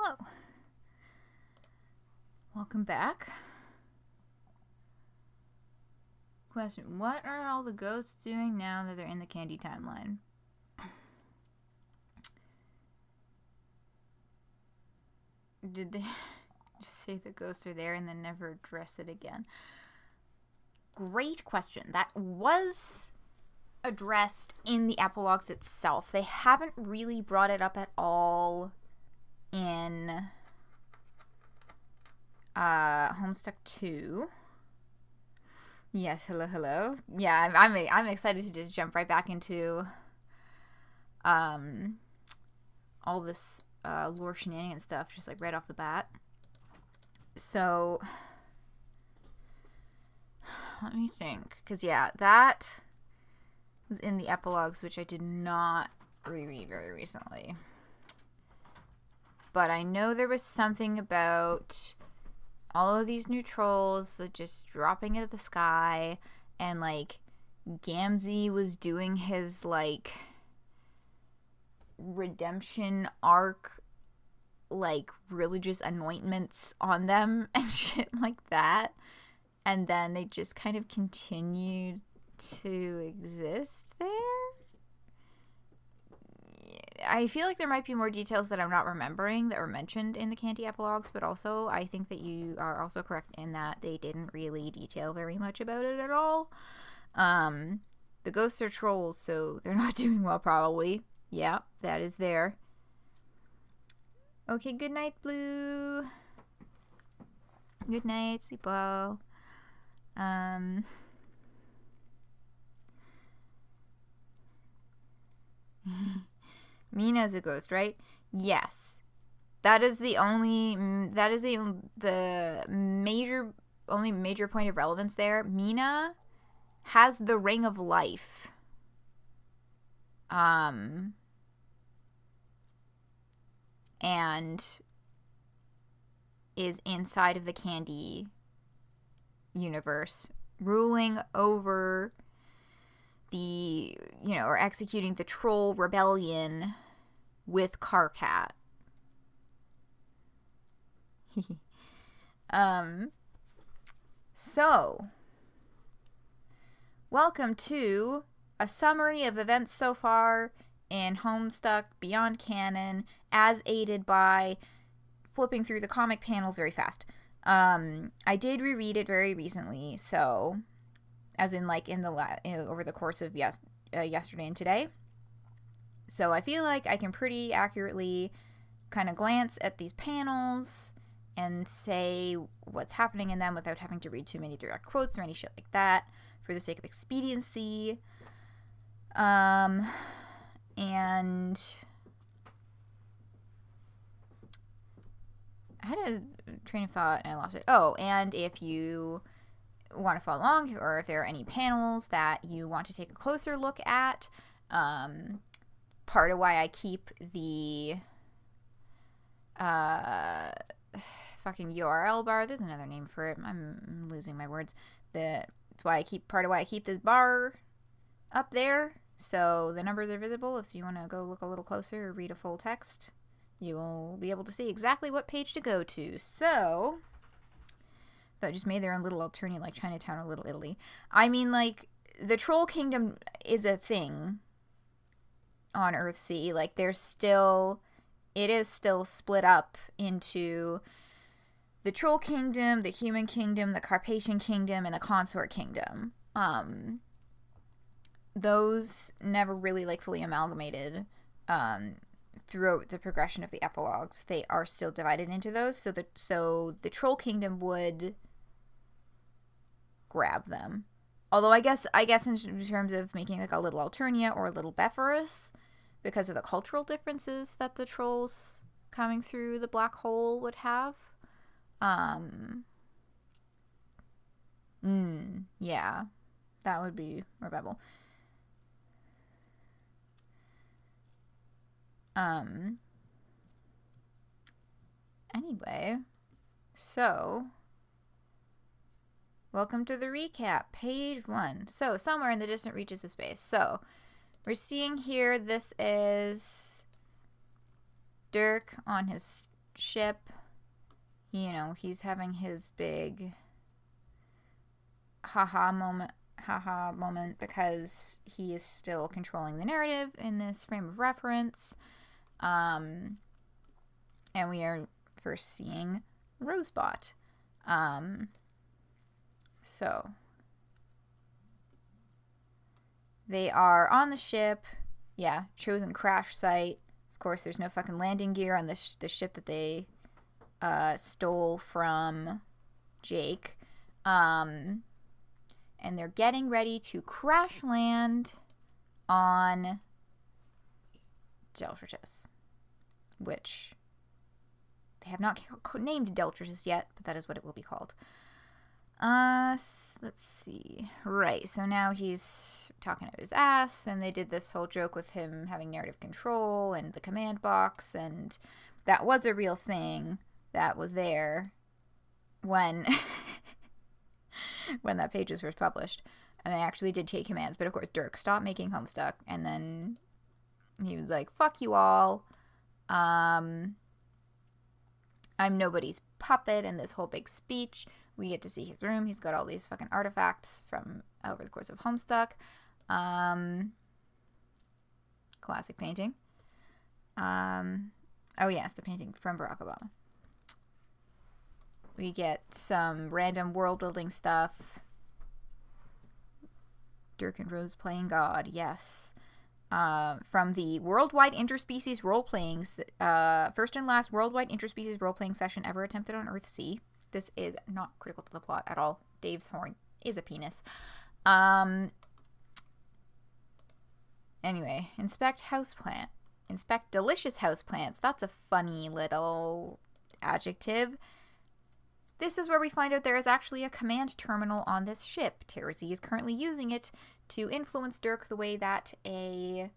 Hello. Welcome back. Question: what are all the ghosts doing now that they're in the candy timeline? Did they just say the ghosts are there and then never address it again? Great question. That was addressed in the epilogues itself. They haven't really brought it up at all in Homestuck 2. Yes, hello. Yeah, I'm excited to just jump right back into all this lore shenanigans stuff, just like right off the bat. So let me think, because yeah, that was in the epilogues, which I did not reread very recently. But I know there was something about all of these new trolls just dropping into the sky, and like Gamzee was doing his like redemption arc, like religious anointments on them and shit like that, and then they just kind of continued to exist there. I feel like there might be more details that I'm not remembering that were mentioned in the candy epilogues, but also I think that you are also correct in that they didn't really detail very much about it at all. The ghosts are trolls, so they're not doing well probably. Yeah, that is there. Okay, good night, Blue. Good night, sleep well. Mina's a ghost, right? Yes. That is the only major point of relevance there. Mina has the ring of life. And is inside of the candy universe, ruling over the, or executing the troll rebellion with Karkat. So, welcome to a summary of events so far in Homestuck Beyond Canon, as aided by flipping through the comic panels very fast. I did reread it very recently, so as in like over the course of yesterday and today. So I feel like I can pretty accurately kind of glance at these panels and say what's happening in them without having to read too many direct quotes or any shit like that for the sake of expediency. And I had a train of thought and I lost it. Oh, and if you want to follow along, or if there are any panels that you want to take a closer look at, part of why I keep the fucking URL bar, there's another name for it, I'm losing my words, that's why I keep this bar up there, so the numbers are visible. If you want to go look a little closer or read a full text, you will be able to see exactly what page to go to. So that just made their own little alternative, like Chinatown or Little Italy. I mean, like, the Troll Kingdom is a thing on Earthsea. Like, it is still split up into the Troll Kingdom, the Human Kingdom, the Carpathian Kingdom, and the Consort Kingdom. Those never really, like, fully amalgamated throughout the progression of the epilogues. They are still divided into those, so the Troll Kingdom would grab them. Although I guess in terms of making like a little Alternia or a little Bepharus, because of the cultural differences that the trolls coming through the black hole would have. Yeah, that would be rebel. Anyway, so welcome to the recap, page 1. So, somewhere in the distant reaches of space. So, we're seeing here, this is Dirk on his ship. You know, he's having his big haha moment because he is still controlling the narrative in this frame of reference. And we are first seeing Rosebot. So they are on the ship. Yeah, chosen crash site. Of course, there's no fucking landing gear on the ship that they stole from Jake. And they're getting ready to crash land on Deltritus, which they have not named Deltritus yet, but that is what it will be called. Let's see. Right, so now he's talking out his ass, and they did this whole joke with him having narrative control and the command box, and that was a real thing that was there when when that page was first published. And they actually did take commands, but of course Dirk stopped making Homestuck, and then he was like, fuck you all. I'm nobody's puppet in this whole big speech. We get to see his room. He's got all these fucking artifacts from over the course of Homestuck. Classic painting. Oh yes, the painting from Barack Obama. We get some random world building stuff. Dirk and Rose playing God, yes. From the worldwide interspecies role-playing, first and last worldwide interspecies role-playing session ever attempted on Earth C. This is not critical to the plot at all. Dave's horn is a penis. Anyway, inspect houseplant. Inspect delicious houseplants. That's a funny little adjective. This is where we find out there is actually a command terminal on this ship. Terzi is currently using it to influence Dirk the way that a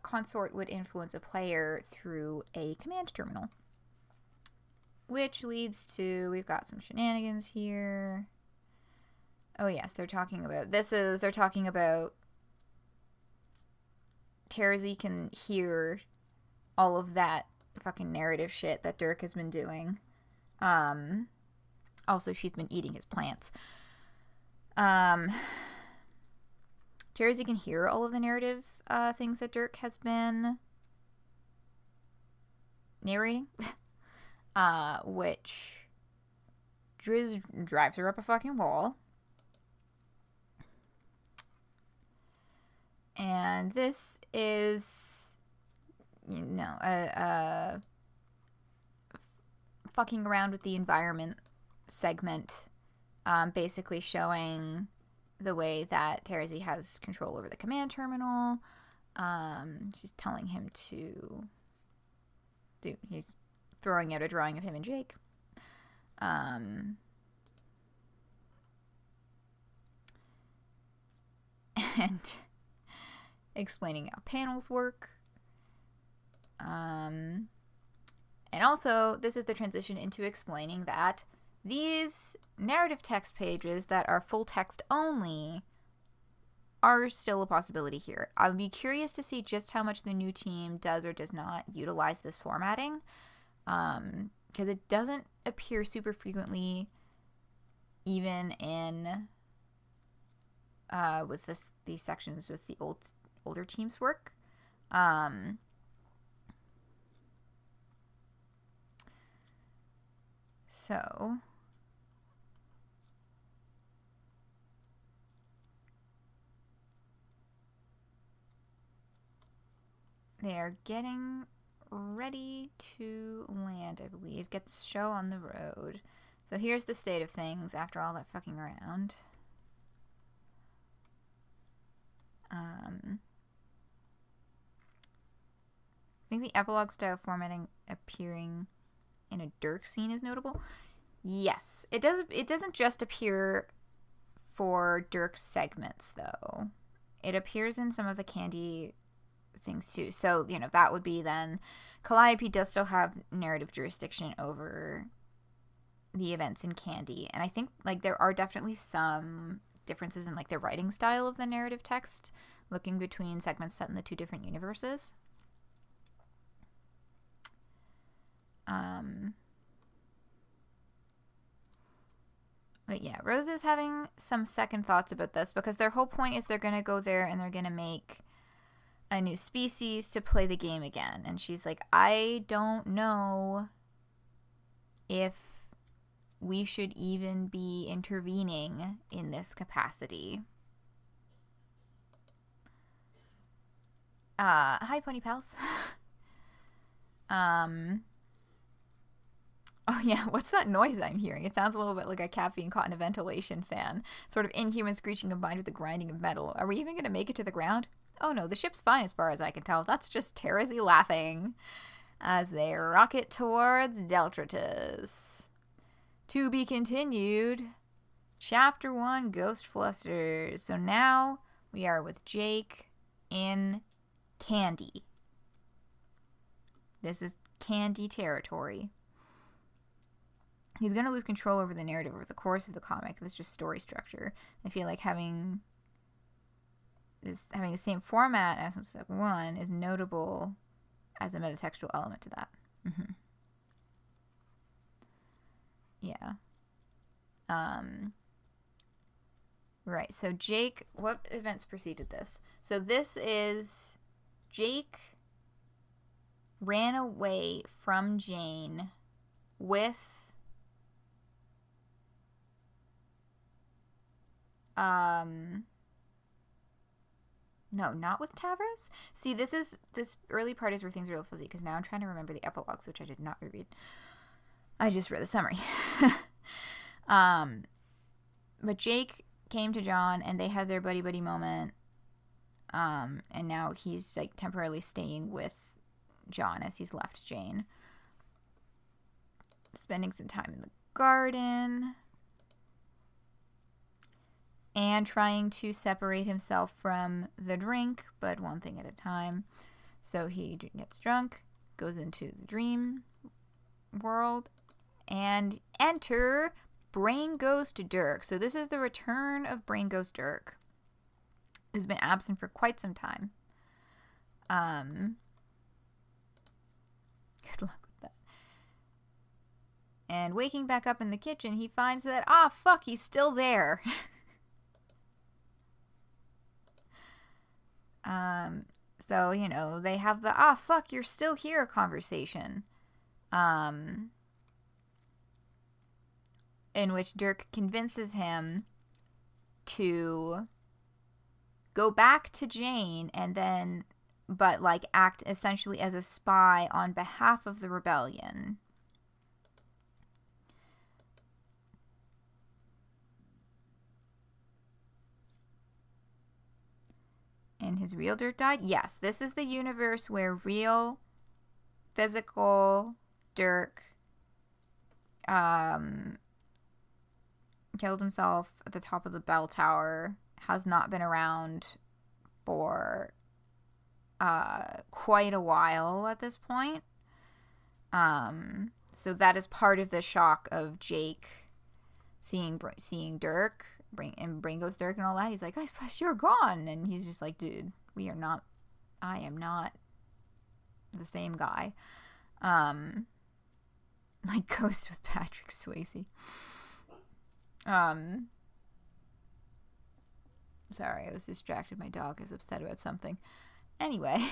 consort would influence a player through a command terminal. Which leads to, we've got some shenanigans here. Oh yes, they're talking about Terzi can hear all of that fucking narrative shit that Dirk has been doing. Also, she's been eating his plants. Terzi can hear all of the narrative things that Dirk has been narrating. Which drives her up a fucking wall. And this is, you know, fucking around with the environment segment, basically showing the way that Terzi has control over the command terminal. She's telling him to do, he's throwing out a drawing of him and Jake. And explaining how panels work. And also, this is the transition into explaining that these narrative text pages that are full text only are still a possibility here. I'll be curious to see just how much the new team does or does not utilize this formatting. Because it doesn't appear super frequently, even in with these sections with the older teams' work. So they are getting ready to land, I believe. Get the show on the road. So here's the state of things after all that fucking around. I think the epilogue style formatting appearing in a Dirk scene is notable. Yes, it does. It doesn't just appear for Dirk's segments, though. It appears in some of the Candy things too. So, you know, that would be then Calliope does still have narrative jurisdiction over the events in Candy. And I think like there are definitely some differences in like the writing style of the narrative text, looking between segments set in the two different universes. But yeah, Rose is having some second thoughts about this because their whole point is they're going to go there and they're going to make a new species to play the game again. And she's like, I don't know if we should even be intervening in this capacity. Hi, Pony Pals. Oh yeah, what's that noise I'm hearing? It sounds a little bit like a cat being caught in a ventilation fan. Sort of inhuman screeching combined with the grinding of metal. Are we even going to make it to the ground? Oh no, the ship's fine as far as I can tell. That's just Terrazy laughing as they rocket towards Deltratus. To be continued. Chapter 1, Ghost Flusters. So now we are with Jake in Candy. This is Candy territory. He's going to lose control over the narrative over the course of the comic. This is just story structure. I feel like having the same format as Homestuck 1 is notable as a metatextual element to that. Mm-hmm. Yeah. Right, so Jake, what events preceded this? So this is Jake ran away from Jane with no, not with Tavros. See, this early part is where things are real fuzzy because now I'm trying to remember the epilogues, which I did not reread. I just read the summary. But Jake came to John and they had their buddy moment. And now he's like temporarily staying with John as he's left Jane. Spending some time in the garden. And trying to separate himself from the drink, but one thing at a time. So he gets drunk, goes into the dream world, and enter Brain Ghost Dirk. So this is the return of Brain Ghost Dirk, who's been absent for quite some time. Good luck with that. And waking back up in the kitchen, he finds that, fuck, he's still there. So, you know, they have the, fuck, you're still here conversation. In which Dirk convinces him to go back to Jane and then, but like act essentially as a spy on behalf of the rebellion. And his real Dirk died? Yes, this is the universe where real, physical Dirk killed himself at the top of the bell tower, has not been around for quite a while at this point. So that is part of the shock of Jake seeing Dirk. Brain Ghost Dirk and all that. He's like, you're gone. And he's just like, dude, I am not the same guy. Like Ghost with Patrick Swayze. Sorry, I was distracted. My dog is upset about something. Anyway.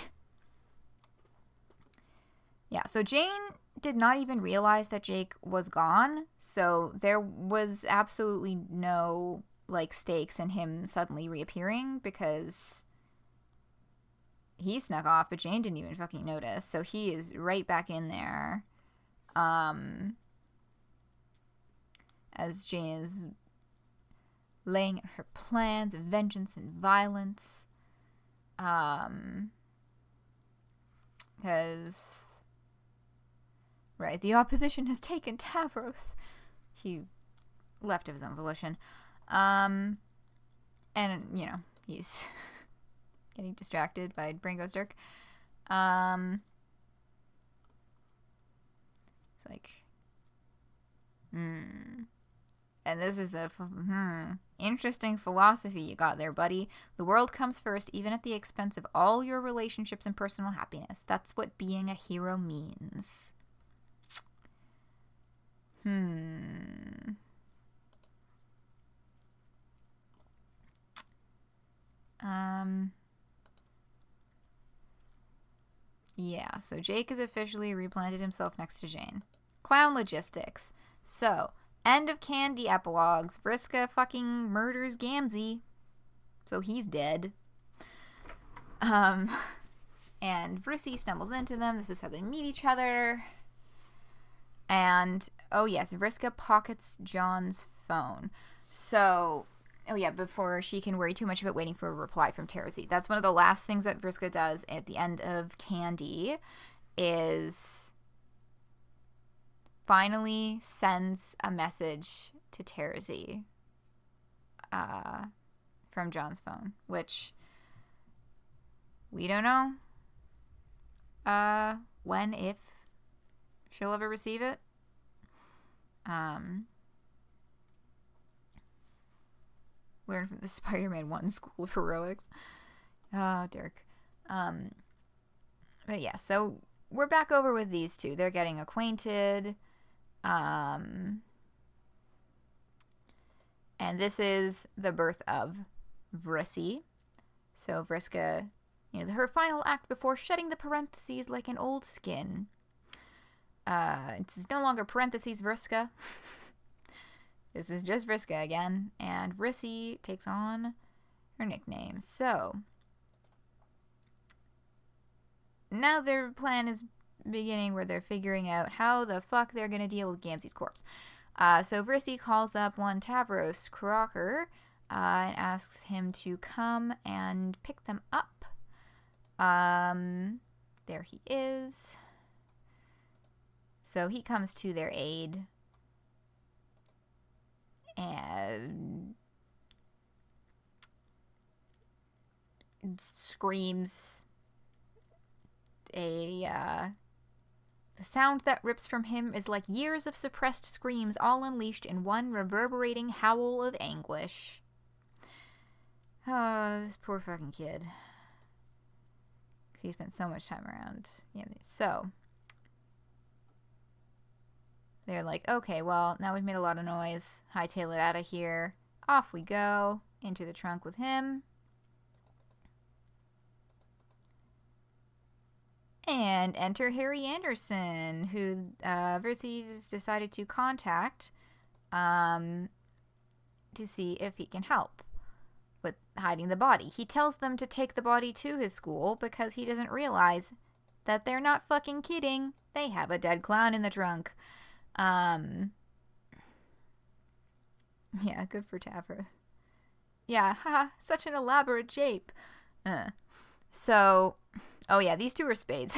Yeah, so Jane did not even realize that Jake was gone, so there was absolutely no, like, stakes in him suddenly reappearing, because he snuck off, but Jane didn't even fucking notice, so he is right back in there, as Jane is laying out her plans of vengeance and violence, because... Right, the opposition has taken Tavros. He left of his own volition. And, you know, he's getting distracted by Brain Ghost Dirk. It's like, And this is a, interesting philosophy you got there, buddy. The world comes first, even at the expense of all your relationships and personal happiness. That's what being a hero means. Yeah, so Jake has officially replanted himself next to Jane. Clown logistics. So, end of Candy epilogues. Vriska fucking murders Gamzee. So he's dead. And Vrissy stumbles into them. This is how they meet each other. And, oh yes, Vriska pockets John's phone. So, oh yeah, before she can worry too much about waiting for a reply from Terezi. That's one of the last things that Vriska does at the end of Candy, is finally sends a message to Terezi from John's phone, which we don't know when, if she'll ever receive it. Learn from the Spider-Man 1 School of Heroics. Oh, Dirk. But yeah, so we're back over with these two. They're getting acquainted. And this is the birth of Vrissy. So Vriska, her final act before shedding the parentheses like an old skin. It's no longer parentheses Vriska. This is just Vriska again, and Vrissy takes on her nickname. So, now their plan is beginning where they're figuring out how the fuck they're going to deal with Gamzee's corpse. So Vrissy calls up one Tavros Crocker and asks him to come and pick them up. There he is. So he comes to their aid and screams the sound that rips from him is like years of suppressed screams all unleashed in one reverberating howl of anguish. Oh, this poor fucking kid. He spent so much time around. Yeah, so they're like, okay, well, now we've made a lot of noise. Hightail it out of here. Off we go. Into the trunk with him. And enter Harry Anderson, who Vrissy decided to contact to see if he can help with hiding the body. He tells them to take the body to his school because he doesn't realize that they're not fucking kidding. They have a dead clown in the trunk. Yeah, good for Tavros. Yeah, haha, such an elaborate jape. So, oh yeah, these two are spades.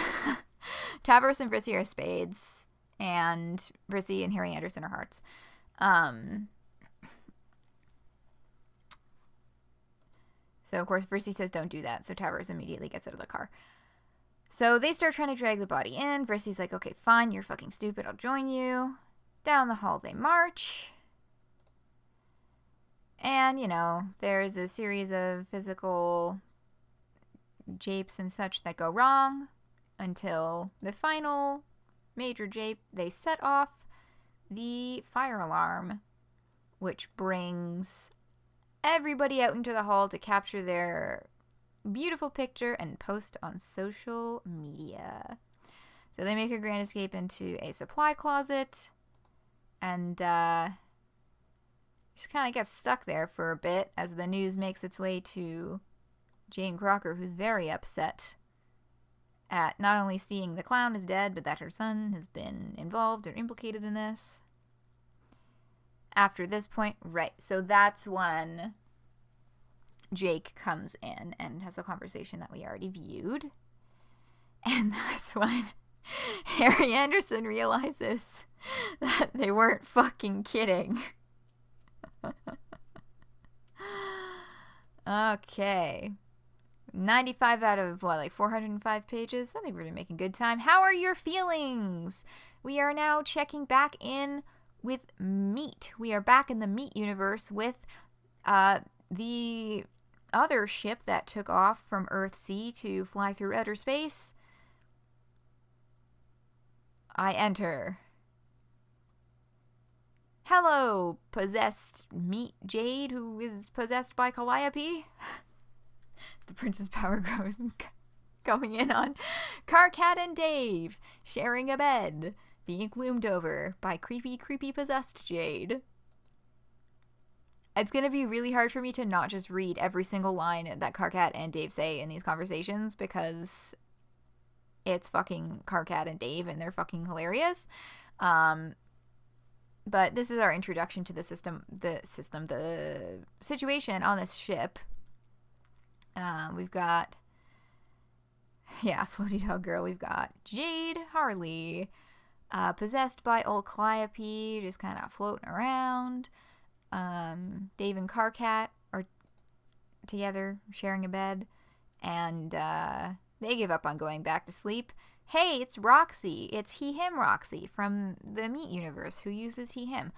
Tavros and Vrissy are spades, and Vrissy and Harry Anderson are hearts. So, of course, Vrissy says don't do that, so Tavros immediately gets out of the car. So they start trying to drag the body in. Vrissy's like, okay, fine, you're fucking stupid, I'll join you. Down the hall they march. And, there's a series of physical japes and such that go wrong until the final major jape, they set off the fire alarm, which brings everybody out into the hall to capture their beautiful picture and post on social media. So they make a grand escape into a supply closet and just kind of gets stuck there for a bit as the news makes its way to Jane Crocker, who's very upset at not only seeing the clown is dead, but that her son has been involved or implicated in this. After this point, right, so that's when Jake comes in and has a conversation that we already viewed. And that's when Harry Anderson realizes that they weren't fucking kidding. Okay. 95 out of, 405 pages? I think we're making good time. How are your feelings? We are now checking back in with Meat. We are back in the Meat universe with the other ship that took off from Earthsea to fly through outer space. I enter. Hello, possessed meat Jade, who is possessed by Calliope. The Prince's power grows. Coming in on Karkat and Dave, sharing a bed, being gloomed over by creepy, possessed Jade. It's going to be really hard for me to not just read every single line that Karkat and Dave say in these conversations, because it's fucking Karkat and Dave and they're fucking hilarious. But this is our introduction to the situation on this ship. We've got, Floaty Dog Girl. We've got Jade Harley, possessed by old Calliope, just kind of floating around. Dave and Karkat are together, sharing a bed, and they give up on going back to sleep. Hey, it's Roxy. It's he-him Roxy from the Meat universe, who uses he-him.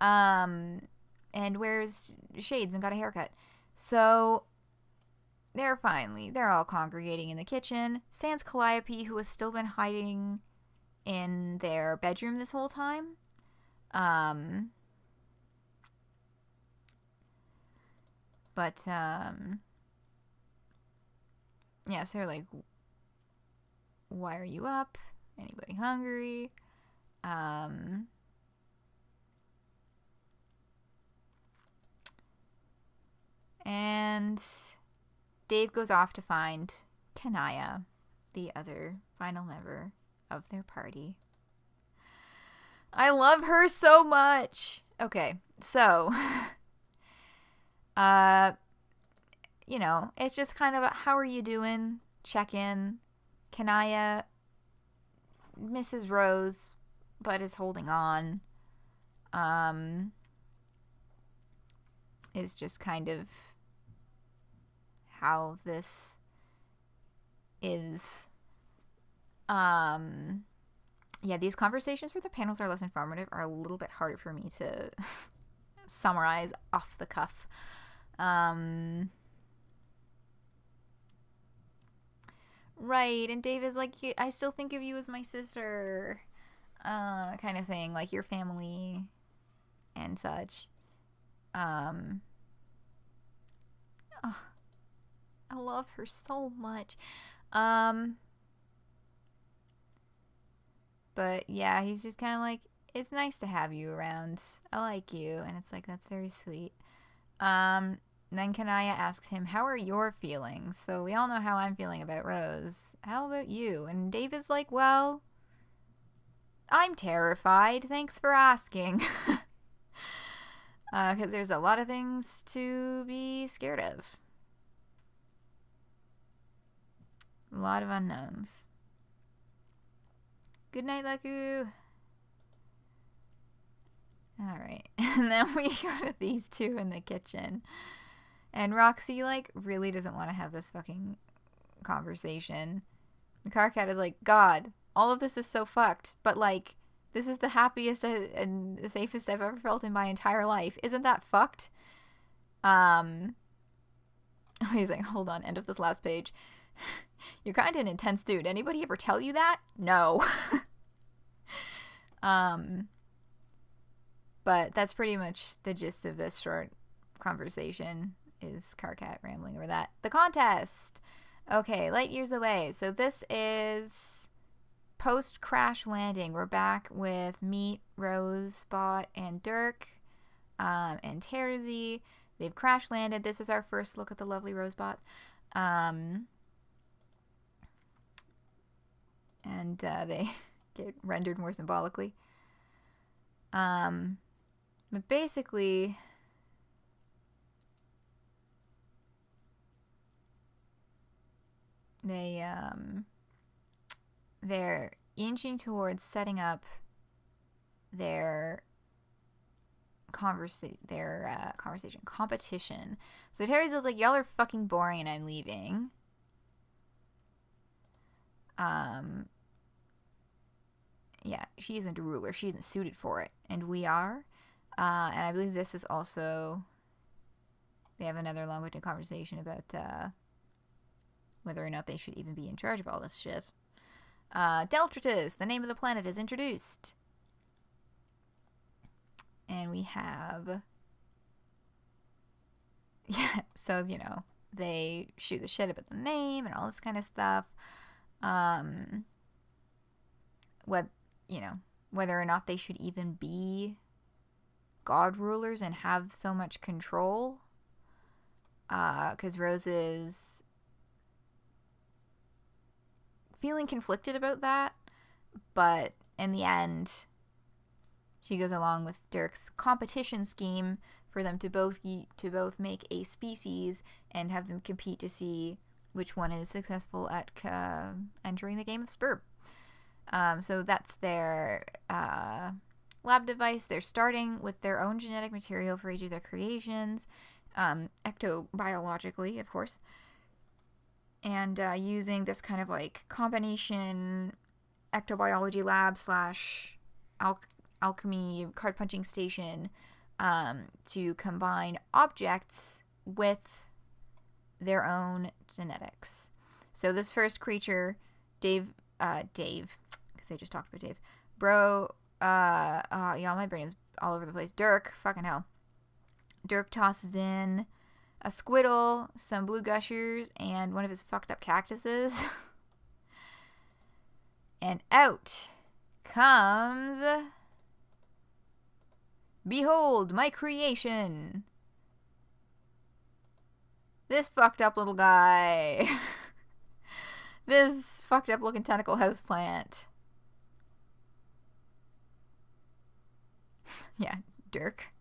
And wears shades and got a haircut. So they're all congregating in the kitchen. Sans Calliope, who has still been hiding in their bedroom this whole time. So they're like, why are you up? Anybody hungry? And Dave goes off to find Kanaya, the other final member of their party. I love her so much. Okay, so it's just kind of a, how are you doing? Check in. Kanaya misses Rose, but is holding on. Is just kind of how this is. These conversations where the panels are less informative are a little bit harder for me to summarize off the cuff. Right, and Dave is like, I still think of you as my sister, kind of thing, like your family and such. I love her so much. But yeah, he's just kind of like, it's nice to have you around. I like you. And it's like, that's very sweet. Then Kanaya asks him, how are your feelings? So we all know how I'm feeling about Rose. How about you? And Dave is like, well, I'm terrified. Thanks for asking. Because there's a lot of things to be scared of. A lot of unknowns. Good night, Leku. Alright. And then we go to these two in the kitchen. And Roxy, really doesn't want to have this fucking conversation. The Karkat is like, God, all of this is so fucked. But, this is the happiest and the safest I've ever felt in my entire life. Isn't that fucked? He's like, hold on, end of this last page. You're kind of an intense dude. Anybody ever tell you that? No. But that's pretty much the gist of this short conversation, is Karkat rambling over that. The contest! Okay, light years away. So this is post-crash landing. We're back with Meat, Rose, Bot, and Dirk, and Terzi. They've crash landed. This is our first look at the lovely Rosebot. And they get rendered more symbolically. But basically, they're inching towards setting up their competition. So Terry's like, y'all are fucking boring and I'm leaving. Yeah, she isn't a ruler. She isn't suited for it. And we are. And I believe this is also, they have another long-winded conversation about whether or not they should even be in charge of all this shit. Deltritus, the name of the planet, is introduced. And we have... Yeah, so, you know, they shoot the shit about the name and all this kind of stuff. You know, whether or not they should even be god rulers and have so much control. Because Rose is feeling conflicted about that. But in the end, she goes along with Dirk's competition scheme for them to both make a species and have them compete to see which one is successful at entering the game of Spurb. So that's their lab device. They're starting with their own genetic material for each of their creations, ectobiologically, of course, and using this kind of like combination ectobiology lab / alchemy card punching station to combine objects with their own genetics. So this first creature, Dave, because I just talked about Dave, yeah, my brain is all over the place. Dirk, fucking hell. Dirk tosses in a squiddle, some blue gushers, and one of his fucked up cactuses. And out comes... Behold, my creation! This fucked up little guy. This fucked up looking tentacle houseplant. Yeah, Dirk.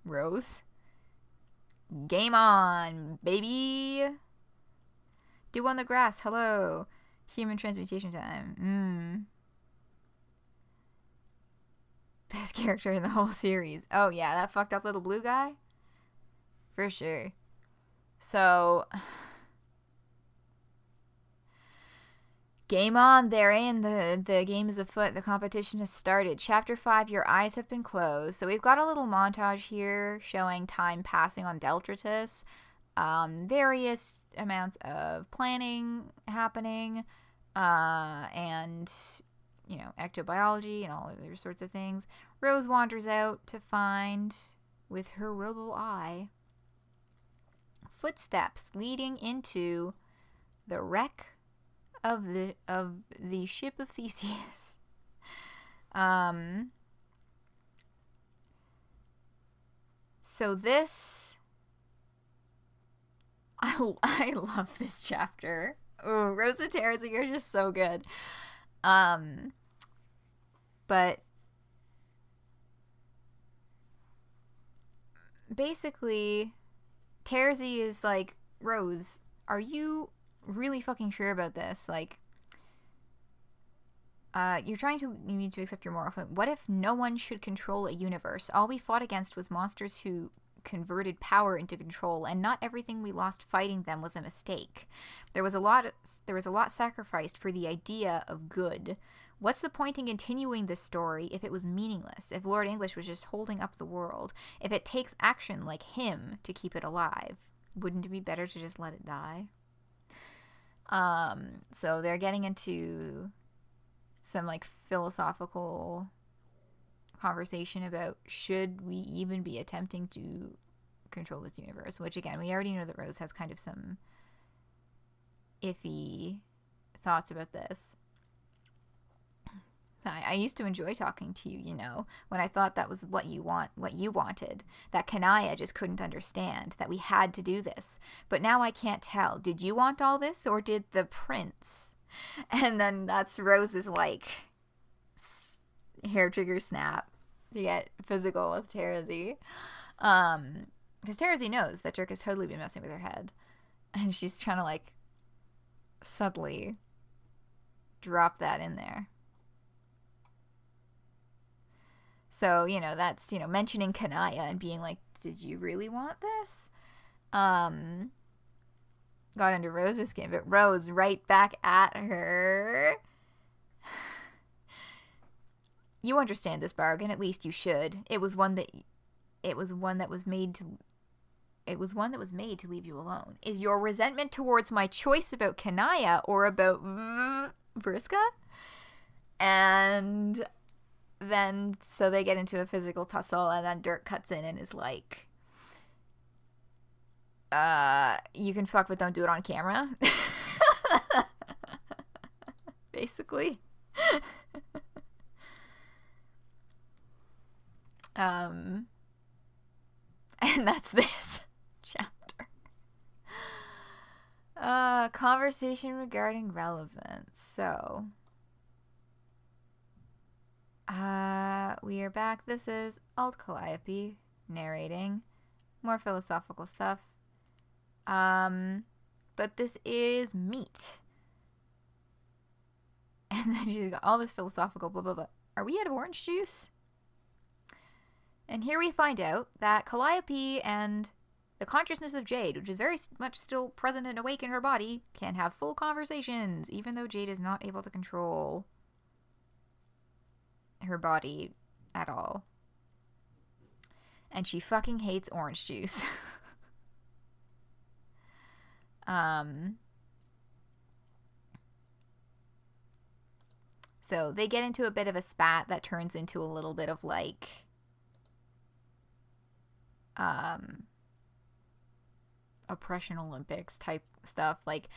Rose. Game on, baby! Dew on the grass, hello. Human transmutation time. Best character in the whole series. Oh yeah, that fucked up little blue guy? For sure. So... Game on, therein. The game is afoot. The competition has started. Chapter 5, your eyes have been closed. So we've got a little montage here showing time passing on Deltratus. Various amounts of planning happening. And, you know, ectobiology and all other sorts of things. Rose wanders out to find, with her robo eye, footsteps leading into the wreck of the ship of Theseus. So this, I love this chapter. Oh, Rose and Terezi are just so good. But basically, Terezi is like, Rose, are you really fucking sure about this? Like, you need to accept your moral fate. What if no one should control a universe? All we fought against was monsters who converted power into control, and not everything we lost fighting them was a mistake. There was a lot sacrificed for the idea of good. What's the point in continuing this story if it was meaningless? If Lord English was just holding up the world? If it takes action like him to keep it alive? Wouldn't it be better to just let it die? So they're getting into some like philosophical conversation about should we even be attempting to control this universe, which again, we already know that Rose has kind of some iffy thoughts about this. I used to enjoy talking to you, you know, when I thought that was what you wanted, that Kanaya just couldn't understand, that we had to do this. But now I can't tell. Did you want all this, or did the prince? And then that's Rose's, like, hair trigger snap to get physical with Terezi. Because Terezi knows that Dirk has totally been messing with her head. And she's trying to, like, subtly drop that in there. So, you know, that's, you know, mentioning Kanaya and being like, did you really want this? Got under Rose's skin, but Rose right back at her. You understand this bargain, at least you should. It was one that was made to leave you alone. Is your resentment towards my choice about Kanaya or about Vriska? And then, so they get into a physical tussle, and then Dirk cuts in and is like, you can fuck, but don't do it on camera. Basically. And that's this chapter. Conversation regarding relevance. So, we are back. This is Alt Calliope narrating more philosophical stuff. But this is meat. And then she's got all this philosophical blah blah blah. Are we out of orange juice? And here we find out that Calliope and the consciousness of Jade, which is very much still present and awake in her body, can have full conversations, even though Jade is not able to control her body at all. And she fucking hates orange juice. So they get into a bit of a spat that turns into a little bit of like oppression Olympics type stuff. Like,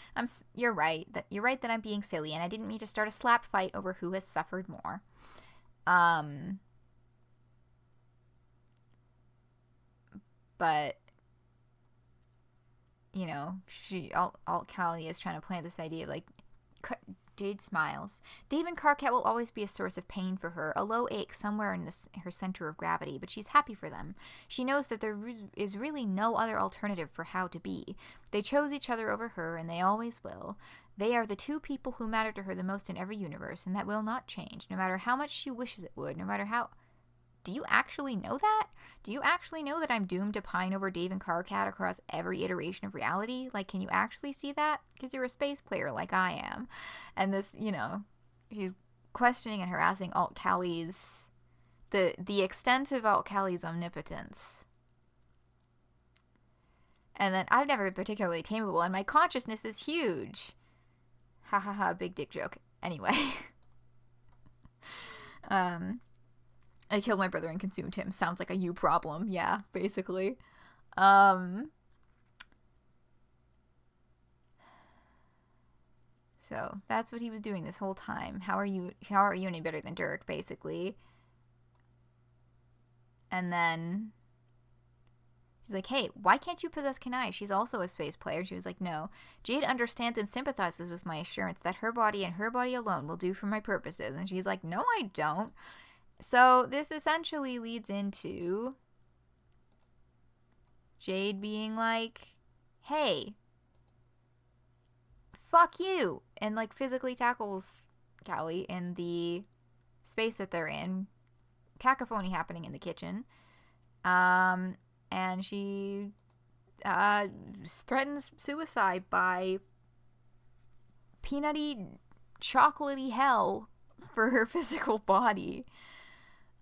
you're right that I'm being silly, and I didn't mean to start a slap fight over who has suffered more. But you know, Alt Callie is trying to plant this idea of like, Jade smiles. Dave and Karkat will always be a source of pain for her, a low ache somewhere in her center of gravity, but she's happy for them. She knows that there is really no other alternative for how to be. They chose each other over her, and they always will. They are the two people who matter to her the most in every universe, and that will not change, no matter how much she wishes it would, no matter how... Do you actually know that? Do you actually know that I'm doomed to pine over Dave and Karkat across every iteration of reality? Like, can you actually see that? Because you're a space player like I am. And this, you know, she's questioning and harassing Alt Callie's... The extent of Alt Callie's omnipotence. And then, I've never been particularly tameable, and my consciousness is huge. Ha ha ha, big dick joke. Anyway. I killed my brother and consumed him. Sounds like a you problem. Yeah, basically. So, that's what he was doing this whole time. How are you any better than Dirk, basically? And then she's like, hey, why can't you possess Kenai? She's also a space player. She was like, no. Jade understands and sympathizes with my assurance that her body and her body alone will do for my purposes. And she's like, no, I don't. So this essentially leads into Jade being like, hey, fuck you, and like physically tackles Callie in the space that they're in. Cacophony happening in the kitchen. And she threatens suicide by peanutty, chocolatey hell for her physical body.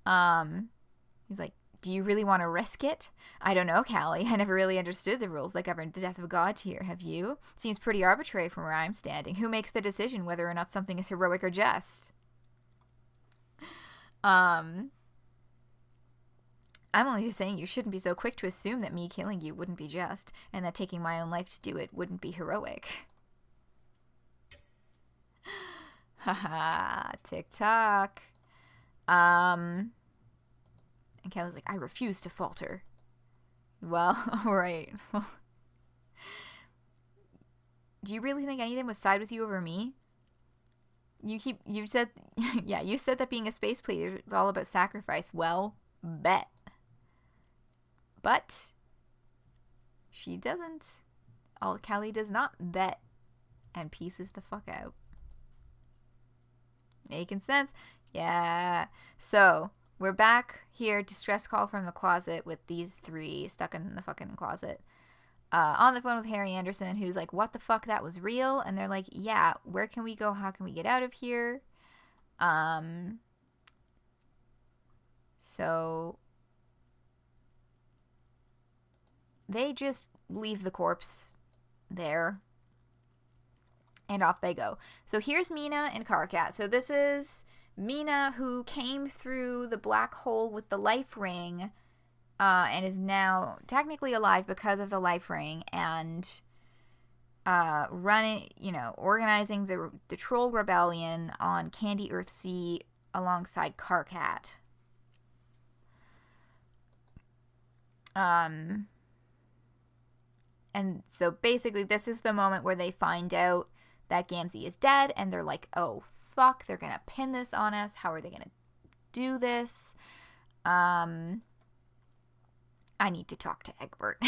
He's like, do you really want to risk it? I don't know, Callie. I never really understood the rules that govern the death of gods here. Have you? Seems pretty arbitrary from where I'm standing. Who makes the decision whether or not something is heroic or just? I'm only just saying you shouldn't be so quick to assume that me killing you wouldn't be just, and that taking my own life to do it wouldn't be heroic. Haha, tick-tock. And Kelly's like, I refuse to falter. Well, alright. Do you really think any of them would side with you over me? You said that being a space player is all about sacrifice. Well, bet. But she doesn't. Callie does not bet and pieces the fuck out. Making sense? Yeah. So, we're back here, distress call from the closet with these three stuck in the fucking closet. On the phone with Harry Anderson, who's like, what the fuck, that was real? And they're like, yeah, where can we go? How can we get out of here? So they just leave the corpse there. And off they go. So here's Mina and Karkat. So this is Mina, who came through the black hole with the life ring, and is now technically alive because of the life ring, and organizing the troll rebellion on Candy Earth Sea alongside Karkat. And so basically this is the moment where they find out that Gamzee is dead, and they're like, oh fuck, they're gonna pin this on us. How are they gonna do this? I need to talk to Egbert.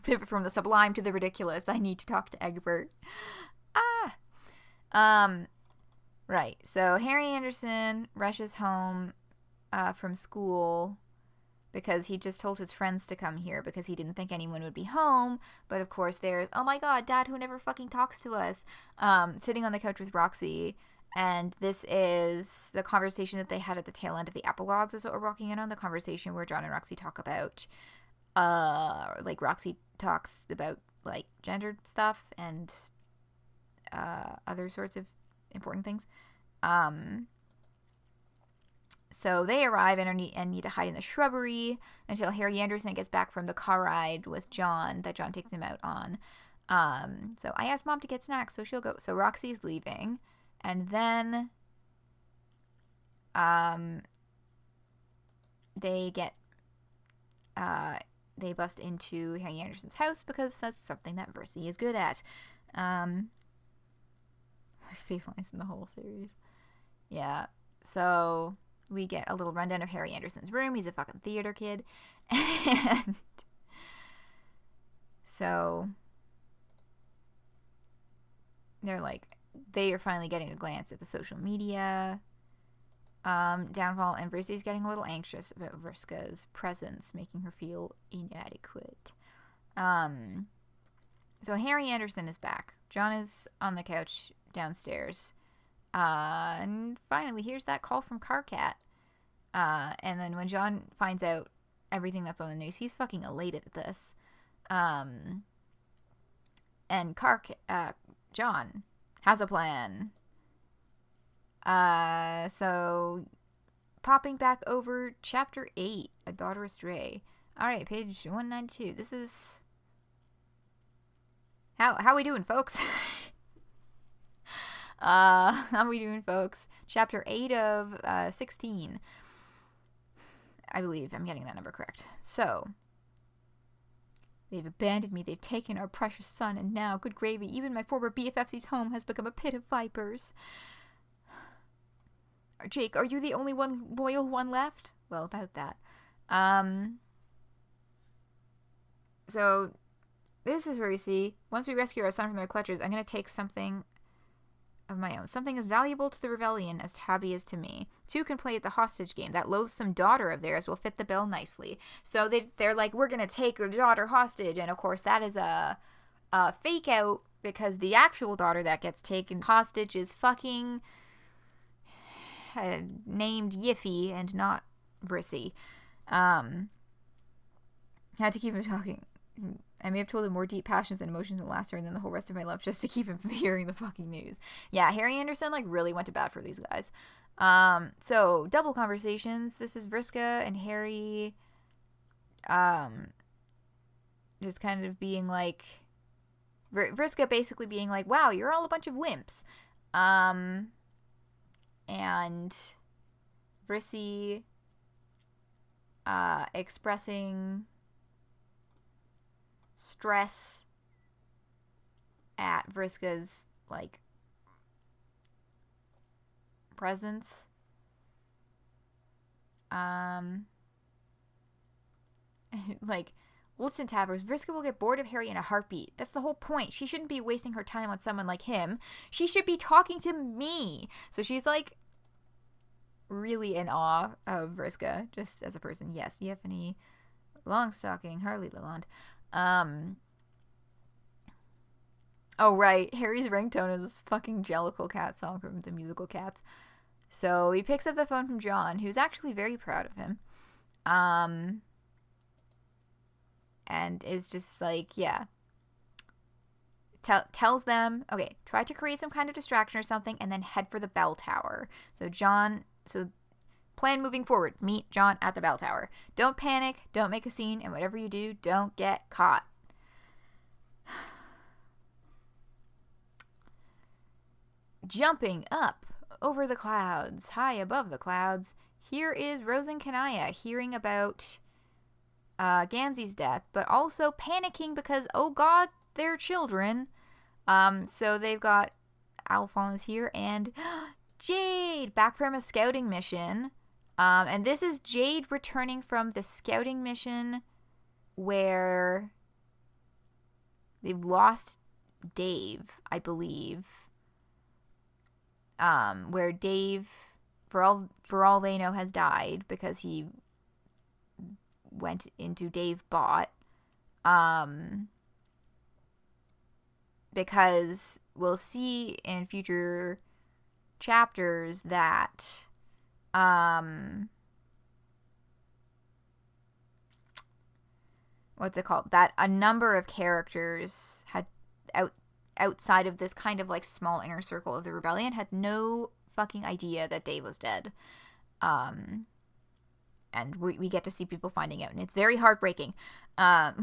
Pivot from the sublime to the ridiculous. I need to talk to Egbert. Right. So Harry Anderson rushes home from school because he just told his friends to come here because he didn't think anyone would be home. But of course there's, oh my god, Dad who never fucking talks to us, sitting on the couch with Roxy. And this is the conversation that they had at the tail end of the epilogues is what we're walking in on. The conversation where John and Roxy talk about, Roxy talks about, gender stuff and other sorts of important things. So they arrive and need to hide in the shrubbery until Harry Anderson gets back from the car ride with John that John takes them out on. So I asked Mom to get snacks, so she'll go. So Roxy's leaving, and then they bust into Harry Anderson's house because that's something that Versi is good at. My favorite lines in the whole series. Yeah. So we get a little rundown of Harry Anderson's room. He's a fucking theater kid. And so they are finally getting a glance at the social media downfall, and Versi's getting a little anxious about Vriska's presence, making her feel inadequate. So Harry Anderson is back. John is on the couch downstairs. And finally, here's that call from Karkat. And then when John finds out everything that's on the news, he's fucking elated at this. And John has a plan. So popping back over chapter 8, A Daughter Astray. Alright, page 192. This is... How we doing, folks? How we doing, folks? Chapter 8 of 16. I believe I'm getting that number correct. So, they've abandoned me, they've taken our precious son, and now, good gravy, even my former BFFC's home has become a pit of vipers. Jake, are you the only loyal one left? Well, about that. So, this is where you see, once we rescue our son from their clutches, I'm going to take something of my own. Something as valuable to the rebellion as Tabby is to me. Two can play at the hostage game. That loathsome daughter of theirs will fit the bill nicely. So they're like, we're going to take the daughter hostage. And of course, that is a fake out because the actual daughter that gets taken hostage is fucking named Yiffy and not Vrissy. Had to keep him talking. I may have told him more deep passions and emotions than last year and then the whole rest of my life just to keep him from hearing the fucking news. Yeah, Harry Anderson, really went to bat for these guys. So, double conversations. This is Vriska and Harry, just kind of being like... Vriska basically being like, wow, you're all a bunch of wimps. And Vrissy, expressing stress at Vriska's presence. Listen, Tabbers, Vriska will get bored of Harry in a heartbeat. That's the whole point. She shouldn't be wasting her time on someone like him. She should be talking to me. So she's really in awe of Vriska, just as a person. Yes, Yeffany, Longstocking, Harley Lalonde. Oh, right. Harry's ringtone is this fucking Jellicle Cat song from the musical Cats. So he picks up the phone from John, who's actually very proud of him. And is just yeah. tells them, okay, try to create some kind of distraction or something, and then head for the bell tower. So plan moving forward. Meet John at the bell tower. Don't panic. Don't make a scene. And whatever you do, don't get caught. Jumping up over the clouds, high above the clouds, here is Rose and Kanaya hearing about Gamzee's death, but also panicking because, oh god, they're children. So they've got Alphonse here and Jade back from a scouting mission. And this is Jade returning from the scouting mission where they've lost Dave, I believe. Where Dave, for all they know, has died because he went into Dave Bot. Because we'll see in future chapters that what's it called? That a number of characters had outside of this kind of like small inner circle of the rebellion had no fucking idea that Dave was dead. And we get to see people finding out, and it's very heartbreaking. A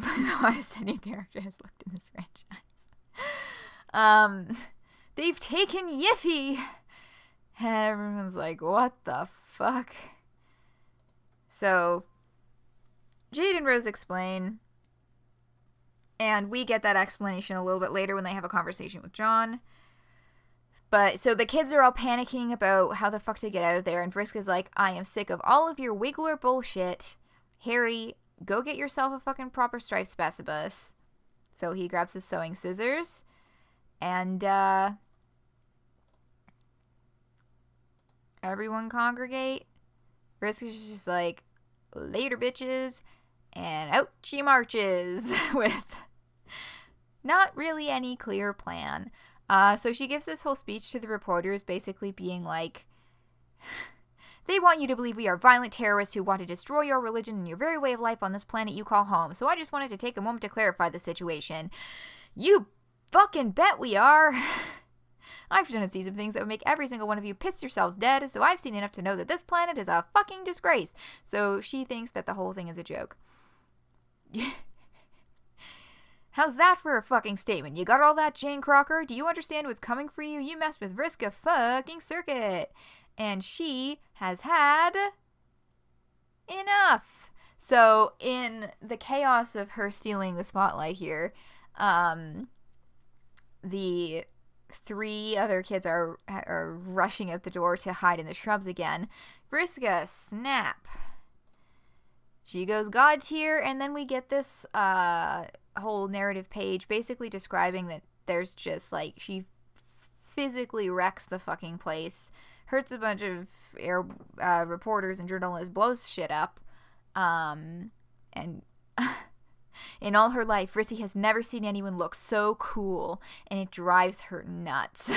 lot of new character has looked in this franchise. They've taken Yiffy, and everyone's like, what the fuck? So Jade and Rose explain, and we get that explanation a little bit later when they have a conversation with John. But so the kids are all panicking about how the fuck to get out of there, and Vriska's like, I am sick of all of your wiggler bullshit. Harry, go get yourself a fucking proper strife spacibus. So he grabs his sewing scissors, and everyone congregate. Vriska's just like, later bitches, and out she marches with not really any clear plan. So she gives this whole speech to the reporters, basically being like, they want you to believe we are violent terrorists who want to destroy your religion and your very way of life on this planet you call home. So I just wanted to take a moment to clarify the situation. You fucking bet we are. I've done and seen some things that would make every single one of you piss yourselves dead, so I've seen enough to know that this planet is a fucking disgrace. So she thinks that the whole thing is a joke. How's that for a fucking statement? You got all that, Jane Crocker? Do you understand what's coming for you? You messed with Vriska fucking Circuit. And she has had enough. So in the chaos of her stealing the spotlight here, the three other kids are rushing out the door to hide in the shrubs again. Vriska, snap. She goes God tier, and then we get this whole narrative page basically describing that there's just like, she physically wrecks the fucking place, hurts a bunch of reporters and journalists, blows shit up, and in all her life, Rissy has never seen anyone look so cool, and it drives her nuts.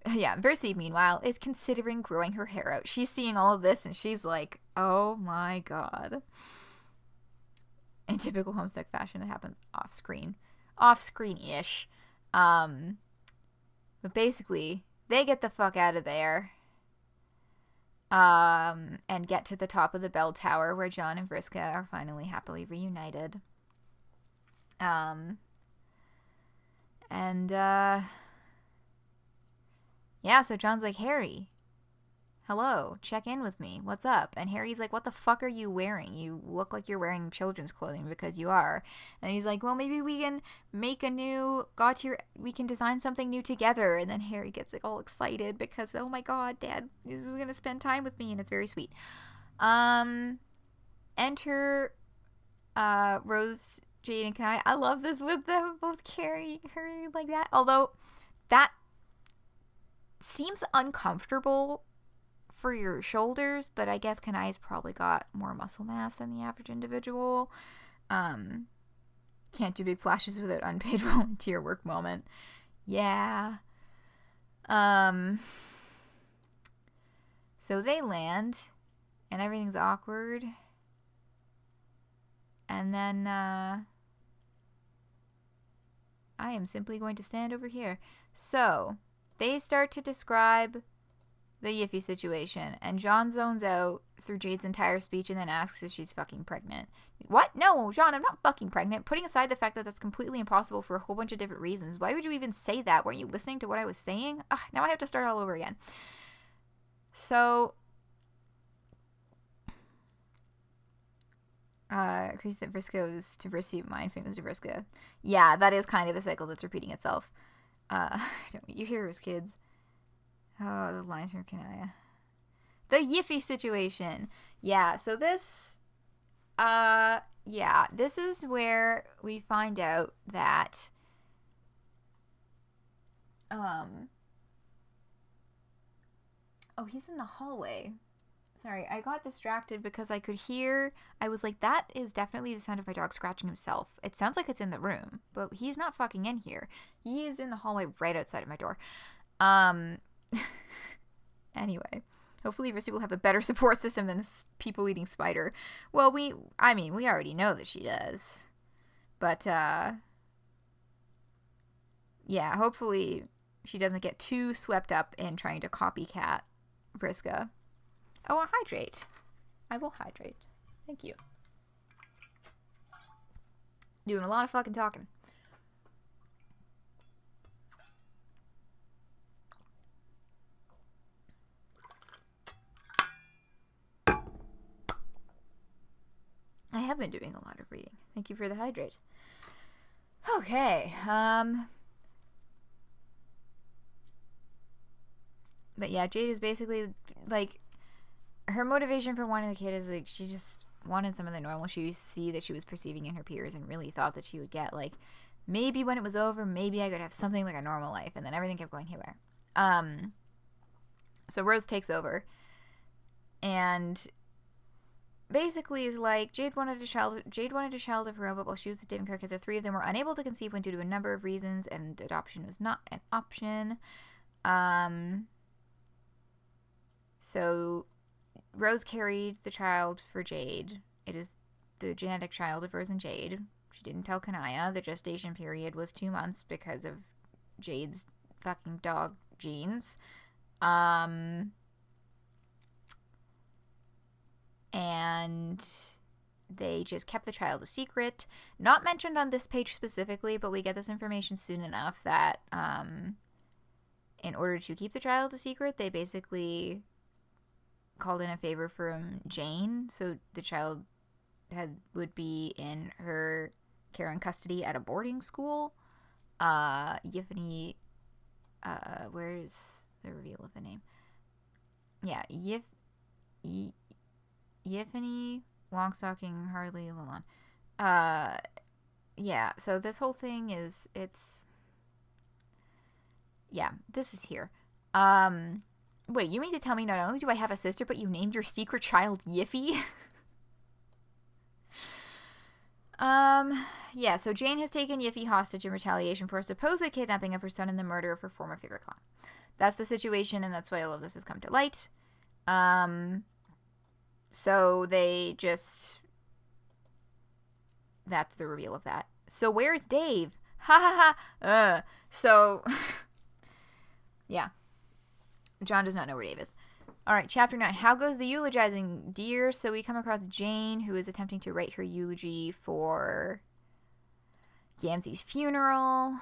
Yeah, Rissy, meanwhile, is considering growing her hair out. She's seeing all of this, and she's like, oh my god. In typical Homestuck fashion, it happens off-screen. Off-screen-ish. But basically, they get the fuck out of there. And get to the top of the bell tower where John and Vriska are finally happily reunited. Yeah, so John's like, Harry, hello, check in with me. What's up? And Harry's like, what the fuck are you wearing? You look like you're wearing children's clothing, because you are. And he's like, well, maybe we can make a new we can design something new together. And then Harry gets like all excited because, oh my god, Dad is going to spend time with me, and it's very sweet. Enter Rose, Jade, and Kai. I love this with them both carrying her like that. Although that seems uncomfortable for your shoulders, but I guess Kanai's probably got more muscle mass than the average individual. Can't do big flashes without unpaid volunteer work moment. Yeah. So they land, and everything's awkward. And then, I am simply going to stand over here. So, they start to describe the Yiffy situation, and John zones out through Jade's entire speech and then asks if she's fucking pregnant. What? No, John, I'm not fucking pregnant. Putting aside the fact that that's completely impossible for a whole bunch of different reasons, why would you even say that? Weren't you listening to what I was saying? Ugh, now I have to start all over again. So, increase that Briscoe's diversity of mind fingers to Briscoe. Yeah, that is kind of the cycle that's repeating itself. You hearers, kids. Oh, the lines from Kanaya. The Yiffy situation. Yeah, so this, this is where we find out that, oh, he's in the hallway. Sorry, I got distracted because I could hear, I was like, that is definitely the sound of my dog scratching himself. It sounds like it's in the room, but he's not fucking in here. He is in the hallway right outside of my door. Anyway, hopefully Risty will have a better support system than this people-eating spider. Well, we already know that she does. But, yeah, hopefully she doesn't get too swept up in trying to copycat Vriska. Oh, I'll hydrate. I will hydrate. Thank you. Doing a lot of fucking talking. I have been doing a lot of reading. Thank you for the hydrate. Okay, but yeah, Jade is basically, like, her motivation for wanting the kid is, like, she just wanted some of the normal she used to see that she was perceiving in her peers and really thought that she would get, like, maybe when it was over, maybe I could have something like a normal life, and then everything kept going haywire. So Rose takes over, and basically is like, Jade wanted a child of her own, but while she was with David Kirk, the three of them were unable to conceive due to a number of reasons, and adoption was not an option. So Rose carried the child for Jade. It is the genetic child of Rose and Jade. She didn't tell Kanaya. The gestation period was 2 months because of Jade's fucking dog genes. And they just kept the child a secret. Not mentioned on this page specifically, but we get this information soon enough that in order to keep the child a secret, they basically called in a favor from Jane, so the child would be in her care and custody at a boarding school. Yiffany, where's the reveal of the name? Yeah, Yiffany, Longstocking, Harley, Lalon. Yeah, so this whole thing is, this is here. Wait, you mean to tell me not only do I have a sister, but you named your secret child Yiffy? Yeah, so Jane has taken Yiffy hostage in retaliation for a supposed kidnapping of her son and the murder of her former favorite clown. That's the situation, and that's why all of this has come to light. So they just... That's the reveal of that. So where's Dave? Ha ha ha! So... yeah. John does not know where Dave is. Alright, chapter 9. How goes the eulogizing, dear? So we come across Jane, who is attempting to write her eulogy for Yamsi's funeral.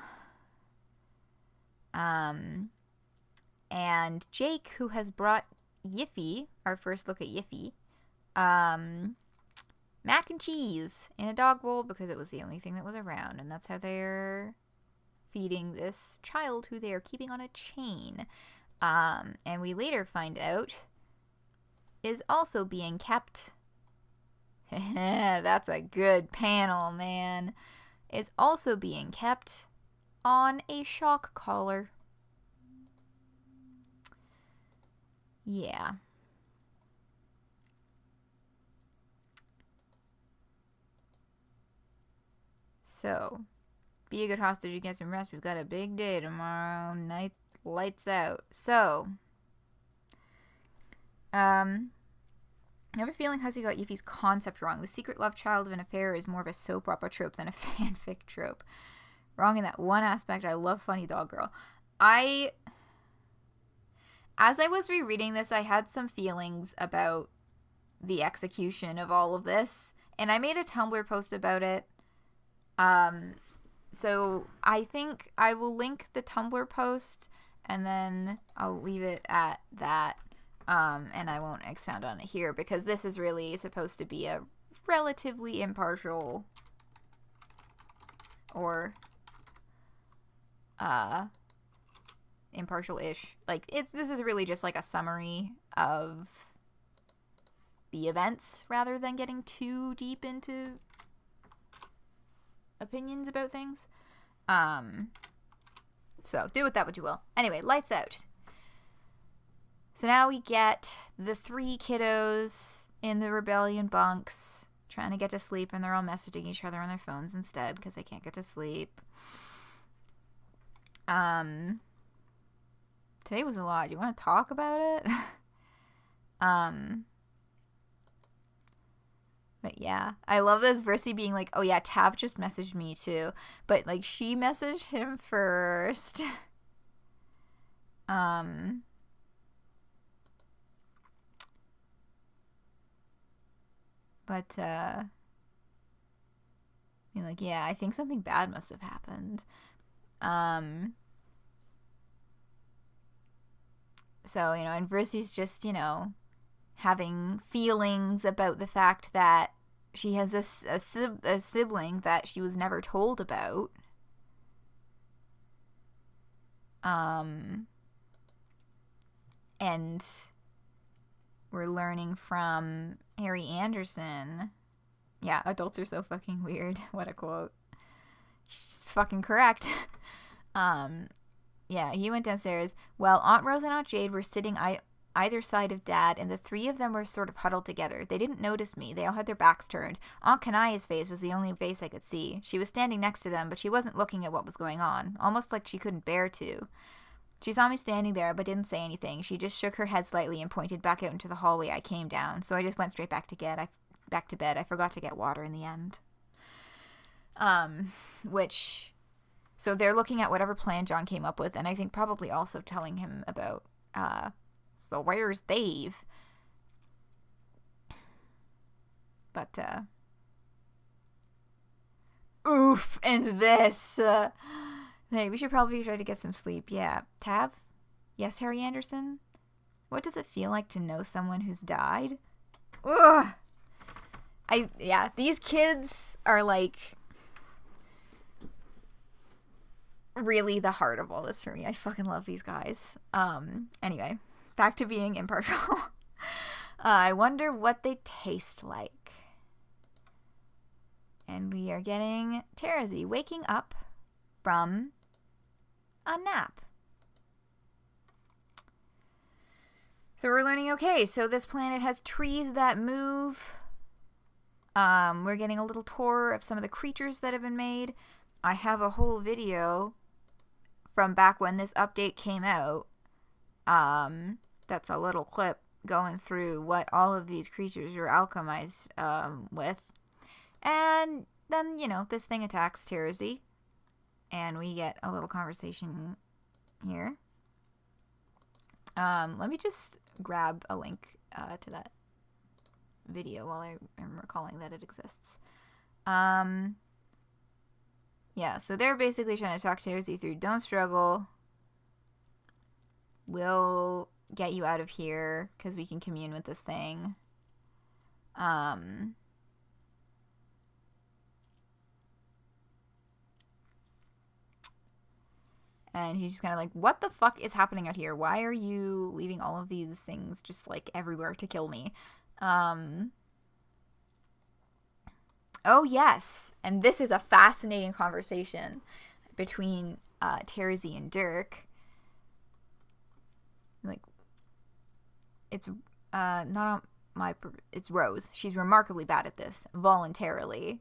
And Jake, who has brought Yiffy, our first look at Yiffy, mac and cheese in a dog bowl because it was the only thing that was around. And that's how they're feeding this child who they are keeping on a chain. And we later find out is also being kept. That's a good panel, man. Is also being kept on a shock collar. Yeah. So, be a good hostage and get some rest. We've got a big day tomorrow. Night lights out. So, I have a feeling Huzzy got Yiffy's concept wrong. The secret love child of an affair is more of a soap opera trope than a fanfic trope. wrong in that one aspect. I love Funny Dog Girl. As I was rereading this, I had some feelings about the execution of all of this, and I made a Tumblr post about it. So I think I will link the Tumblr post, and then I'll leave it at that, and I won't expound on it here, because this is really supposed to be a relatively impartial, or impartial-ish. Like, this is really just like a summary of the events rather than getting too deep into opinions about things. So do with that what you will. Anyway, lights out. So now we get the 3 kiddos in the rebellion bunks trying to get to sleep, and they're all messaging each other on their phones instead because they can't get to sleep. Today was a lot. Do you want to talk about it? But yeah, I love this Versi being like, oh yeah, Tav just messaged me too. But like, she messaged him first. But, you're like, yeah, I think something bad must have happened. So, you know, and Versi's just, you know, having feelings about the fact that she has a sibling that she was never told about. And we're learning from Harry Anderson. Yeah, adults are so fucking weird. What a quote. She's fucking correct. Yeah, he went downstairs. Well, Aunt Rose and Aunt Jade were sitting either side of Dad, and the 3 of them were sort of huddled together. They didn't notice me. They all had their backs turned. Aunt Kanaya's face was the only face I could see. She was standing next to them, but she wasn't looking at what was going on, almost like she couldn't bear to. She saw me standing there, but didn't say anything. She just shook her head slightly and pointed back out into the hallway I came down, so I just went straight back to bed. I forgot to get water in the end. So they're looking at whatever plan John came up with, and I think probably also telling him about, so where's Dave? But, oof, and this, hey, we should probably try to get some sleep. Yeah, Tav? Yes, Harry Anderson? What does it feel like to know someone who's died? Ugh! Yeah, these kids are, like, really the heart of all this for me. I fucking love these guys. Anyway, back to being impartial. I wonder what they taste like. And we are getting Terezi waking up from a nap. So we're learning, okay, so this planet has trees that move. We're getting a little tour of some of the creatures that have been made. I have a whole video from back when this update came out. That's a little clip going through what all of these creatures are alchemized with. And then, you know, this thing attacks Terezi. And we get a little conversation here. Let me just grab a link to that video while I am recalling that it exists. Yeah, so they're basically trying to talk Terezi through, don't struggle. We'll get you out of here because we can commune with this thing. And she's just kind of like, what the fuck is happening out here? Why are you leaving all of these things just, like, everywhere to kill me? Oh, yes. And this is a fascinating conversation between Terezi and Dirk. Like, it's it's Rose. She's remarkably bad at this, voluntarily.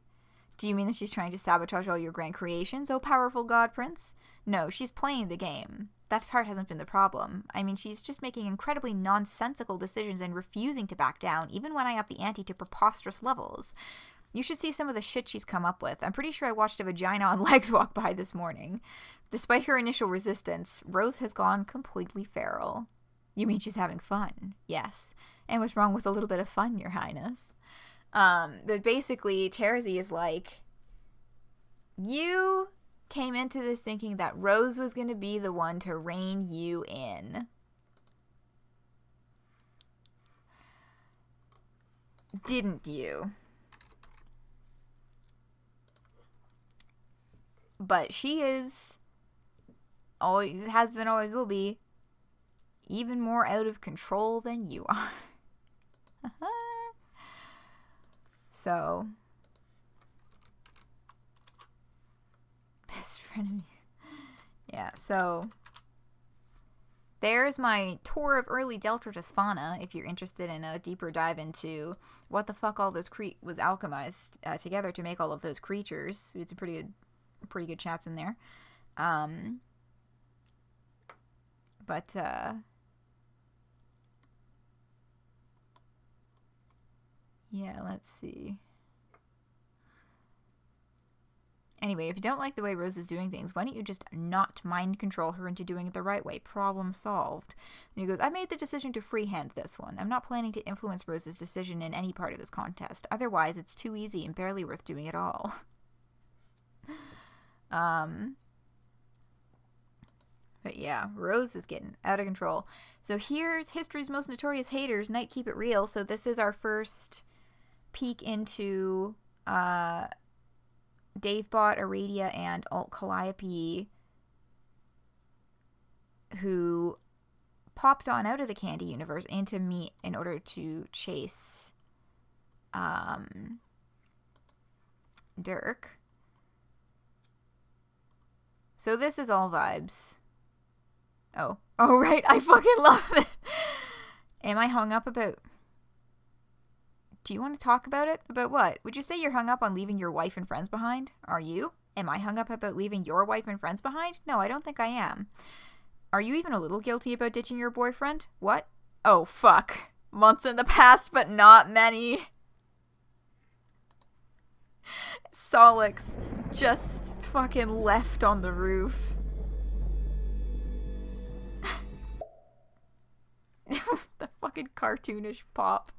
Do you mean that she's trying to sabotage all your grand creations, oh powerful god prince? No, she's playing the game. That part hasn't been the problem. I mean, she's just making incredibly nonsensical decisions and refusing to back down, even when I up the ante to preposterous levels. You should see some of the shit she's come up with. I'm pretty sure I watched a vagina on legs walk by this morning. Despite her initial resistance, Rose has gone completely feral. You mean she's having fun? Yes. And what's wrong with a little bit of fun, Your Highness? But basically, Terzi is like, you came into this thinking that Rose was going to be the one to rein you in. Didn't you? But she is, always has been, always will be, even more out of control than you are. So, best friend. Yeah, so there's my tour of early Deltratus fauna, if you're interested in a deeper dive into what the fuck all those was alchemized together to make all of those creatures. It's a pretty good chats in there. But yeah, let's see. Anyway, if you don't like the way Rose is doing things, why don't you just not mind control her into doing it the right way? Problem solved. And he goes, I made the decision to freehand this one. I'm not planning to influence Rose's decision in any part of this contest. Otherwise, it's too easy and barely worth doing at all. But yeah, Rose is getting out of control. So here's history's most notorious haters, Night Keep It Real. So this is our first peek into Davebot, Aradia, and Alt Calliope, who popped on out of the Candy universe into Meat in order to chase Dirk. So this is all vibes. Oh, right, I fucking love it. Am I hung up about... Do you want to talk about it? About what? Would you say you're hung up on leaving your wife and friends behind? Are you? Am I hung up about leaving your wife and friends behind? No, I don't think I am. Are you even a little guilty about ditching your boyfriend? What? Oh, fuck. Months in the past, but not many. Solix just fucking left on the roof. The fucking cartoonish pop.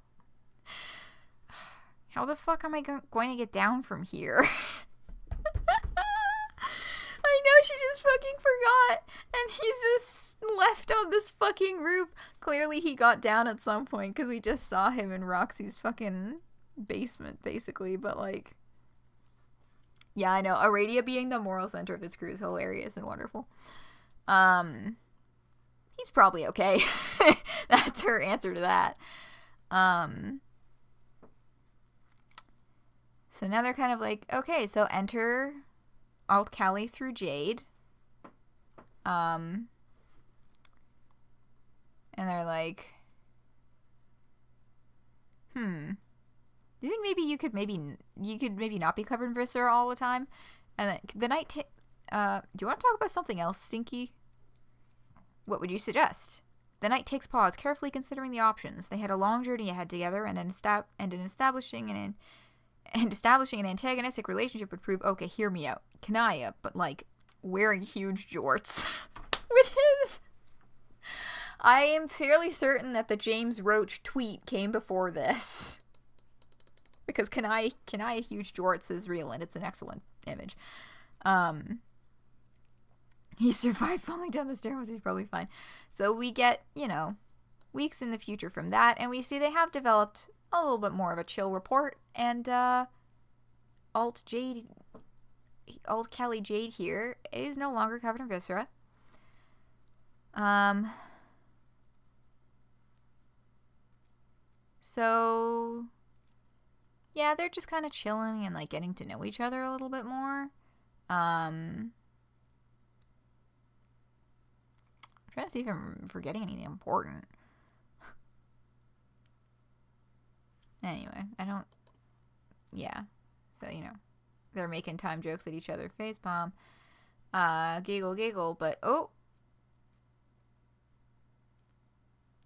How the fuck am I going to get down from here? I know, she just fucking forgot. And he's just left on this fucking roof. Clearly he got down at some point because we just saw him in Roxy's fucking basement, basically. But like, yeah, I know. Aradia being the moral center of his crew is hilarious and wonderful. He's probably okay. That's her answer to that. So now they're kind of like, okay, so enter Alt Cali through Jade. And they're like, do you think maybe you could maybe not be covered in viscera all the time? And then the night, do you want to talk about something else, Stinky? What would you suggest? The knight takes pause, carefully considering the options. They had a long journey ahead together, and establishing an antagonistic relationship would prove, okay, hear me out, Kanaya, but like wearing huge jorts. Which is, I am fairly certain that the James Roach tweet came before this. Because Kanaya huge jorts is real, and it's an excellent image. He survived falling down the stairwells. He's probably fine. So we get, weeks in the future from that, and we see they have developed a little bit more of a chill report, and Alt Cali Jade here is no longer covered in viscera. So yeah, they're just kind of chilling and like getting to know each other a little bit more. I'm trying to see if I'm forgetting anything important. Anyway, yeah. So, they're making time jokes at each other. Facepalm. Giggle, but, oh.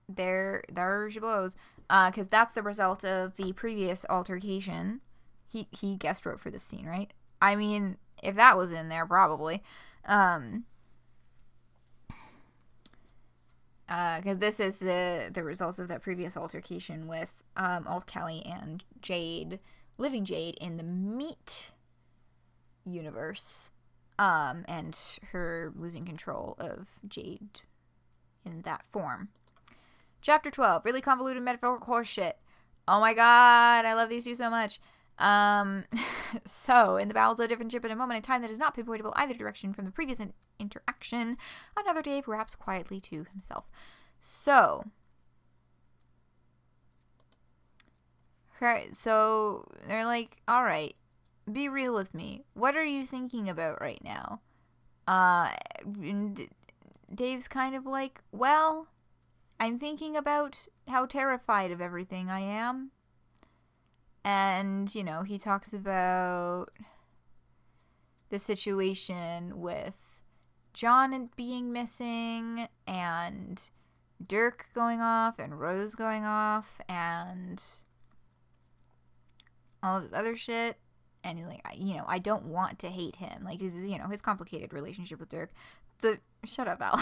There she blows. Because that's the result of the previous altercation. He guest wrote for this scene, right? I mean, if that was in there, probably. Because this is the results of that previous altercation with Alt Callie and Jade, Living Jade, in the Meat universe, and her losing control of Jade in that form. Chapter 12, really convoluted metaphorical horseshit. Oh my god, I love these two so much. So, in the bowels of a different ship at a moment in time that is not pinpointable either direction from the previous interaction, another Dave raps quietly to himself. So, they're like, alright, be real with me. What are you thinking about right now? Dave's kind of like, well, I'm thinking about how terrified of everything I am. And, you know, he talks about the situation with John being missing and Dirk going off and Rose going off and all of his other shit. And, like, you know, I don't want to hate him. Like, his, you know, his complicated relationship with Dirk. Shut up, Al.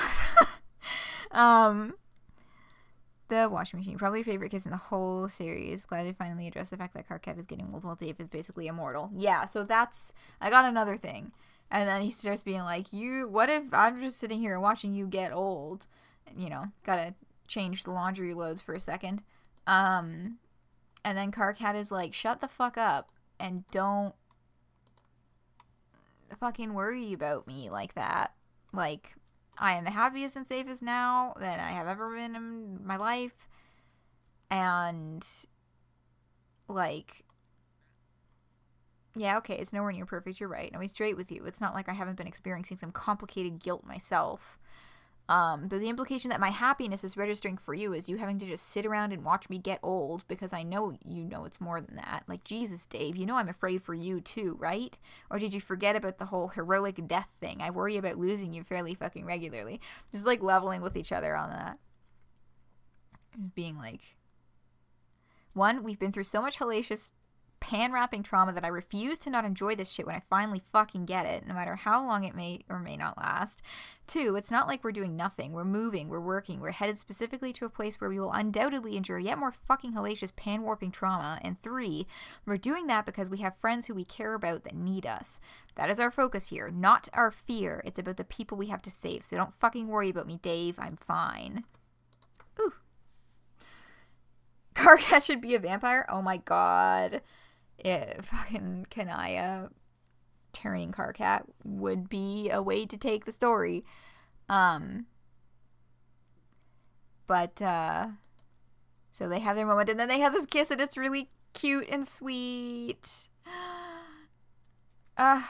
The washing machine. Probably favorite kiss in the whole series. Glad they finally addressed the fact that Carcat is getting old while Dave is basically immortal. Yeah, so I got another thing. And then he starts being like, what if I'm just sitting here watching you get old? You know, gotta change the laundry loads for a second. And then Carcat is like, shut the fuck up and don't fucking worry about me like that. Like, I am the happiest and safest now that I have ever been in my life. And, like, yeah, okay, it's nowhere near perfect, you're right. I'll be straight with you. It's not like I haven't been experiencing some complicated guilt myself. But the implication that my happiness is registering for you is you having to just sit around and watch me get old, because I know you know it's more than that. Like, Jesus, Dave, you know I'm afraid for you too, right? Or did you forget about the whole heroic death thing? I worry about losing you fairly fucking regularly. Just, like, leveling with each other on that. Being like, one, we've been through so much hellacious pan-wrapping trauma that I refuse to not enjoy this shit when I finally fucking get it, no matter how long it may or may not last. Two, it's not like we're doing nothing. We're moving, we're working, we're headed specifically to a place where we will undoubtedly endure yet more fucking hellacious pan-warping trauma. And three, we're doing that because we have friends who we care about that need us. That is our focus here, not our fear. It's about the people we have to save, so don't fucking worry about me, Dave. I'm fine. Ooh. Carcat should be a vampire? Oh my god. If fucking Kanaya turning Carcat would be a way to take the story. But so they have their moment, and then they have this kiss, and it's really cute and sweet. Yeah.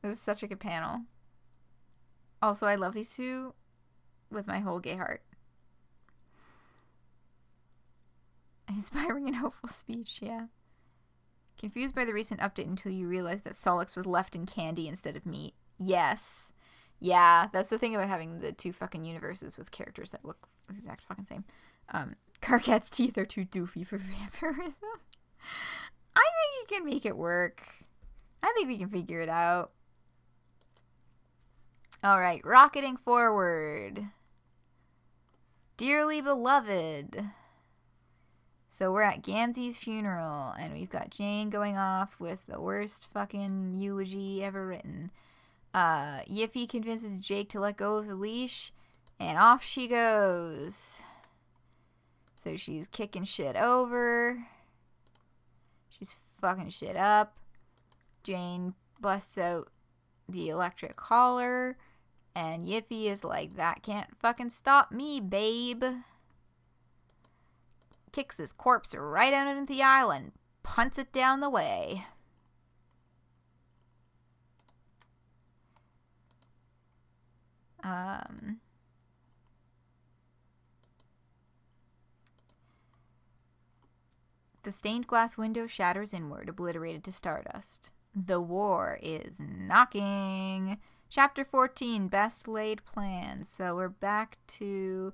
This is such a good panel. Also, I love these two with my whole gay heart. Inspiring and hopeful speech, yeah. Confused by the recent update until you realize that Solix was left in candy instead of meat. Yes. Yeah, that's the thing about having the two fucking universes with characters that look the exact fucking same. Carcat's teeth are too doofy for vampirism. I think you can make it work. I think we can figure it out. Alright, rocketing forward. Dearly beloved. So we're at Gamzee's funeral, and we've got Jane going off with the worst fucking eulogy ever written. Yiffy convinces Jake to let go of the leash, and off she goes. So she's kicking shit over. She's fucking shit up. Jane busts out the electric collar, and Yiffy is like, that can't fucking stop me, babe. Kicks his corpse right out into the aisle and punts it down the way. The stained glass window shatters inward, obliterated to stardust. The war is knocking. Chapter 14, Best Laid Plans. So we're back to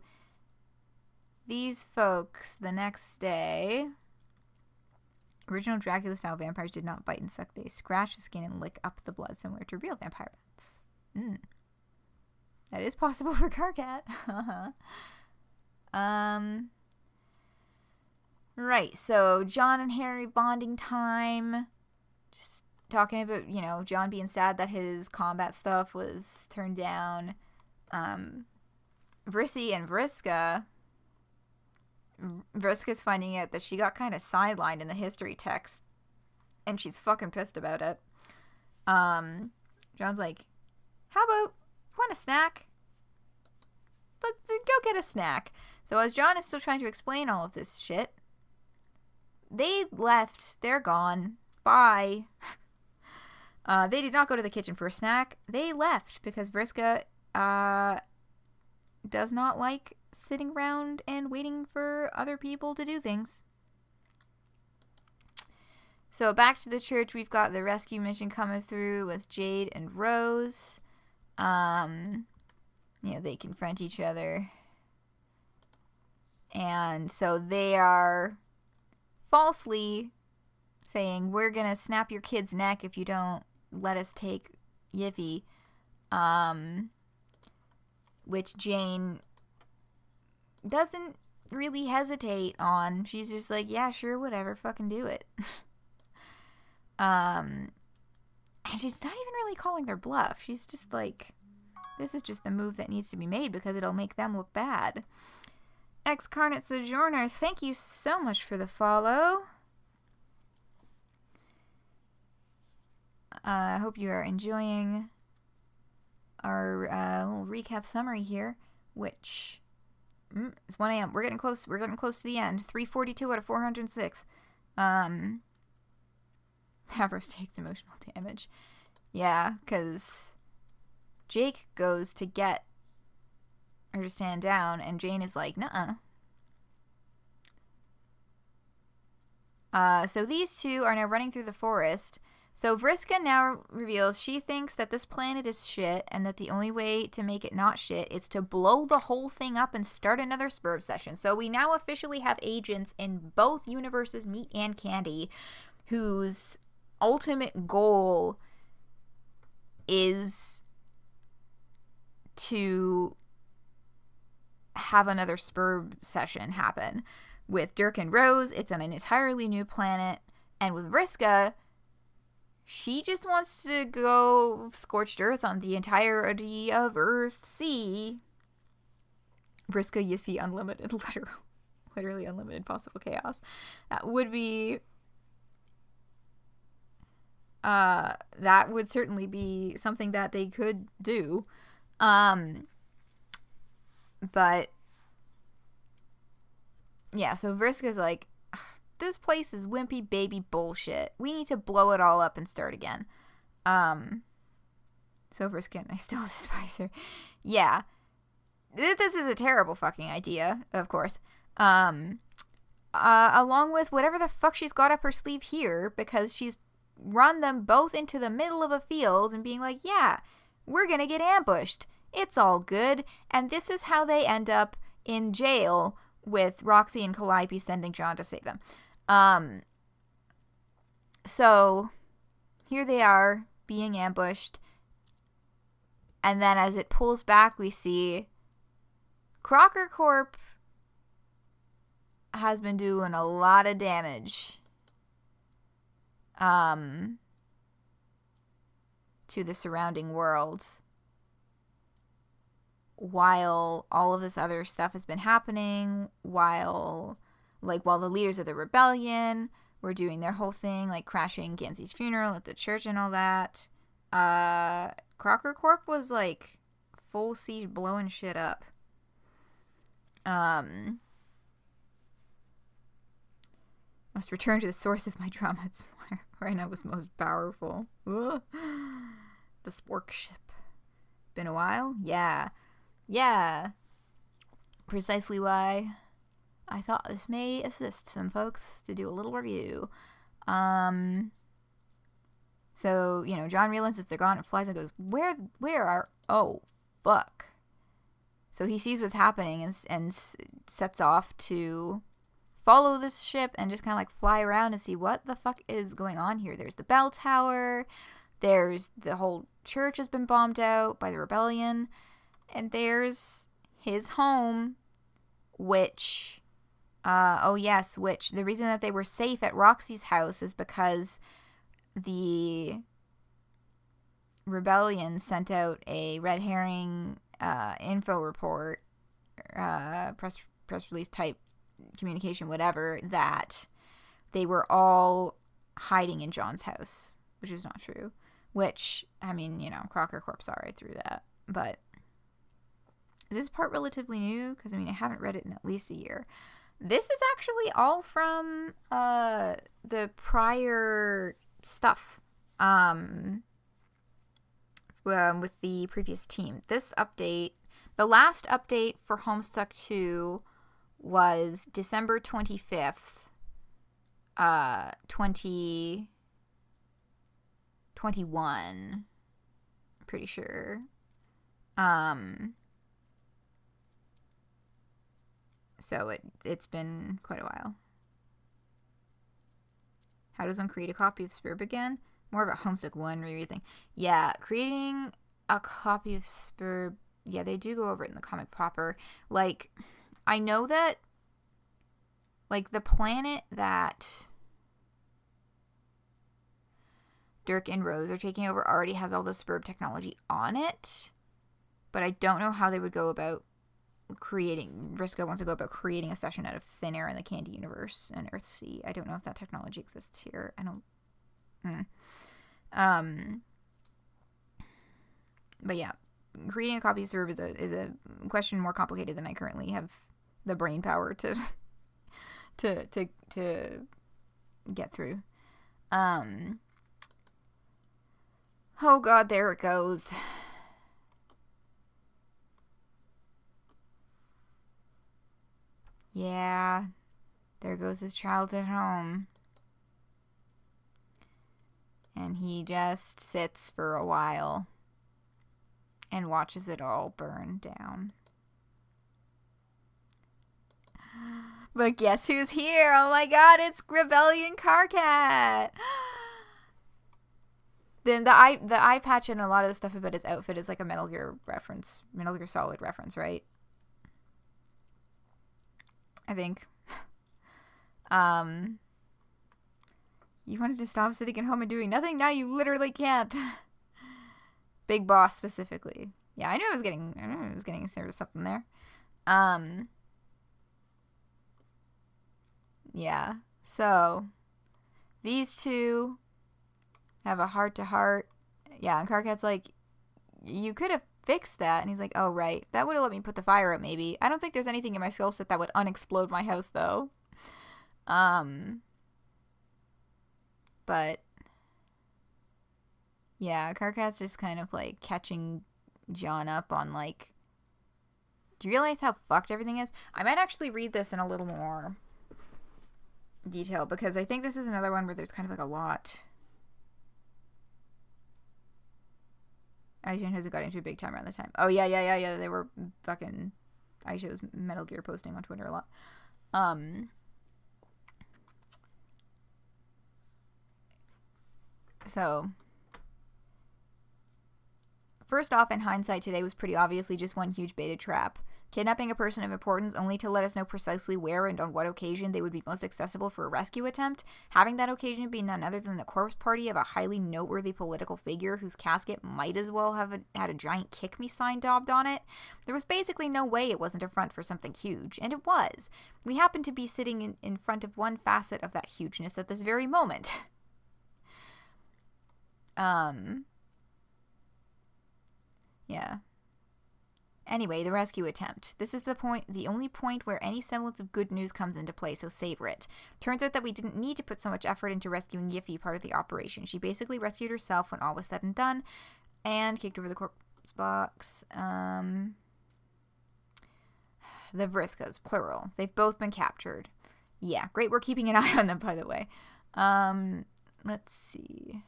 these folks the next day. Original Dracula-style vampires did not bite and suck. They scratch the skin and lick up the blood, similar to real vampire bats. That is possible for Karkat. Right, so John and Harry bonding time. Just talking about, you know, John being sad that his combat stuff was turned down. Vrissy and Vriska. Vriska's finding out that she got kind of sidelined in the history text, and she's fucking pissed about it. John's like, how about, want a snack? Let's go get a snack. So as John is still trying to explain all of this shit, they left. They're gone. Bye. They did not go to the kitchen for a snack. They left because Vriska does not like sitting around and waiting for other people to do things. So back to the church, we've got the rescue mission coming through with Jade and Rose. You know, they confront each other. And so they are falsely saying, we're going to snap your kid's neck if you don't let us take Yiffy. Which Jane doesn't really hesitate on. She's just like, yeah, sure, whatever, fucking do it. And she's not even really calling their bluff. She's just like, this is just the move that needs to be made because it'll make them look bad. Excarnate Sojourner, thank you so much for the follow. I hope you are enjoying our little recap summary here, which it's 1 a.m. We're getting close. We're getting close to the end. 342 out of 406. Havros takes emotional damage. Yeah, because Jake goes to get her to stand down, and Jane is like, nuh-uh. So these two are now running through the forest. So Vriska now reveals she thinks that this planet is shit, and that the only way to make it not shit is to blow the whole thing up and start another Spurb session. So we now officially have agents in both universes, Meat and Candy, whose ultimate goal is to have another Spurb session happen. With Dirk and Rose, it's on an entirely new planet, and with Vriska, she just wants to go scorched earth on the entirety of Earth-C. Vriska Yiffy unlimited, literally unlimited possible chaos. That would be that would certainly be something that they could do. But yeah, so Vriska's like, this place is wimpy baby bullshit. We need to blow it all up and start again. So Vriska, and I still despise her. Yeah. This is a terrible fucking idea, of course. Along with whatever the fuck she's got up her sleeve here, because she's run them both into the middle of a field and being like, yeah, we're gonna get ambushed. It's all good. And this is how they end up in jail with Roxy and Calliope sending John to save them. So here they are being ambushed. And then as it pulls back, we see Crocker Corp has been doing a lot of damage to the surrounding world, while all of this other stuff has been happening, while the leaders of the rebellion were doing their whole thing, like crashing Gamzee's funeral at the church and all that. Crocker Corp was like full siege blowing shit up. Must return to the source of my drama. It's where I know was most powerful. Ugh. The Spork ship. Been a while? Yeah. Yeah. Precisely why I thought this may assist some folks to do a little review. So, you know, John realizes they're gone and flies and goes, where are, oh, fuck. So he sees what's happening and sets off to follow this ship and just kind of like fly around and see what the fuck is going on here. There's the bell tower. There's the whole church has been bombed out by the rebellion. And there's his home, which, which the reason that they were safe at Roxy's house is because the rebellion sent out a red herring info report, press release type communication, whatever, that they were all hiding in John's house, which is not true. Which, I mean, you know, Crocker Corp saw right through that. But is this part relatively new? Because, I mean, I haven't read it in at least a year. This is actually all from the prior stuff with the previous team. This update, the last update for Homestuck 2 was December 25th, 2021. Pretty sure. So it's been quite a while. How does one create a copy of Spurb again? More of a Homestuck 1 reread thing. Yeah, creating a copy of Spurb. Yeah, they do go over it in the comic proper. Like, I know that, like, the planet that Dirk and Rose are taking over already has all the Spurb technology on it. But I don't know how they would go about Vriska wants to go about creating a session out of thin air in the Candy universe and Earthsea. I don't know if that technology exists here. I don't. But yeah, creating a copy of Spurb is a question more complicated than I currently have the brain power to get through. Oh god, there it goes. Yeah, there goes his childhood home. And he just sits for a while and watches it all burn down. But guess who's here? Oh my god, it's Rebellion Carcat! Then the eye patch and a lot of the stuff about his outfit is like a Metal Gear reference. Metal Gear Solid reference, right? I think. You wanted to stop sitting at home and doing nothing? Now you literally can't. Big Boss specifically. Yeah, I knew I was getting sort of something there. Yeah. So these two have a heart-to-heart. Yeah, and Carcat's like, you could have fixed that. And he's like, oh, right. That would have let me put the fire out, maybe. I don't think there's anything in my skill set that would unexplode my house, though. But yeah, Carcat's just kind of like catching John up on like, do you realize how fucked everything is? I might actually read this in a little more detail because I think this is another one where there's kind of like a lot. Aisha has got into a big time around the time. Oh yeah. They were fucking. Aisha was Metal Gear posting on Twitter a lot. So, first off, in hindsight, today was pretty obviously just one huge baited trap. Kidnapping a person of importance only to let us know precisely where and on what occasion they would be most accessible for a rescue attempt, having that occasion be none other than the corpse party of a highly noteworthy political figure whose casket might as well have had a giant kick me sign daubed on it. There was basically no way it wasn't a front for something huge, and it was. We happened to be sitting in front of one facet of that hugeness at this very moment. Yeah. Anyway, the rescue attempt. This is the only point where any semblance of good news comes into play, so savor it. Turns out that we didn't need to put so much effort into rescuing Yiffy, part of the operation. She basically rescued herself when all was said and done, and kicked over the corpse box. The Vriskas, plural. They've both been captured. Yeah, great, we're keeping an eye on them, by the way. Let's see.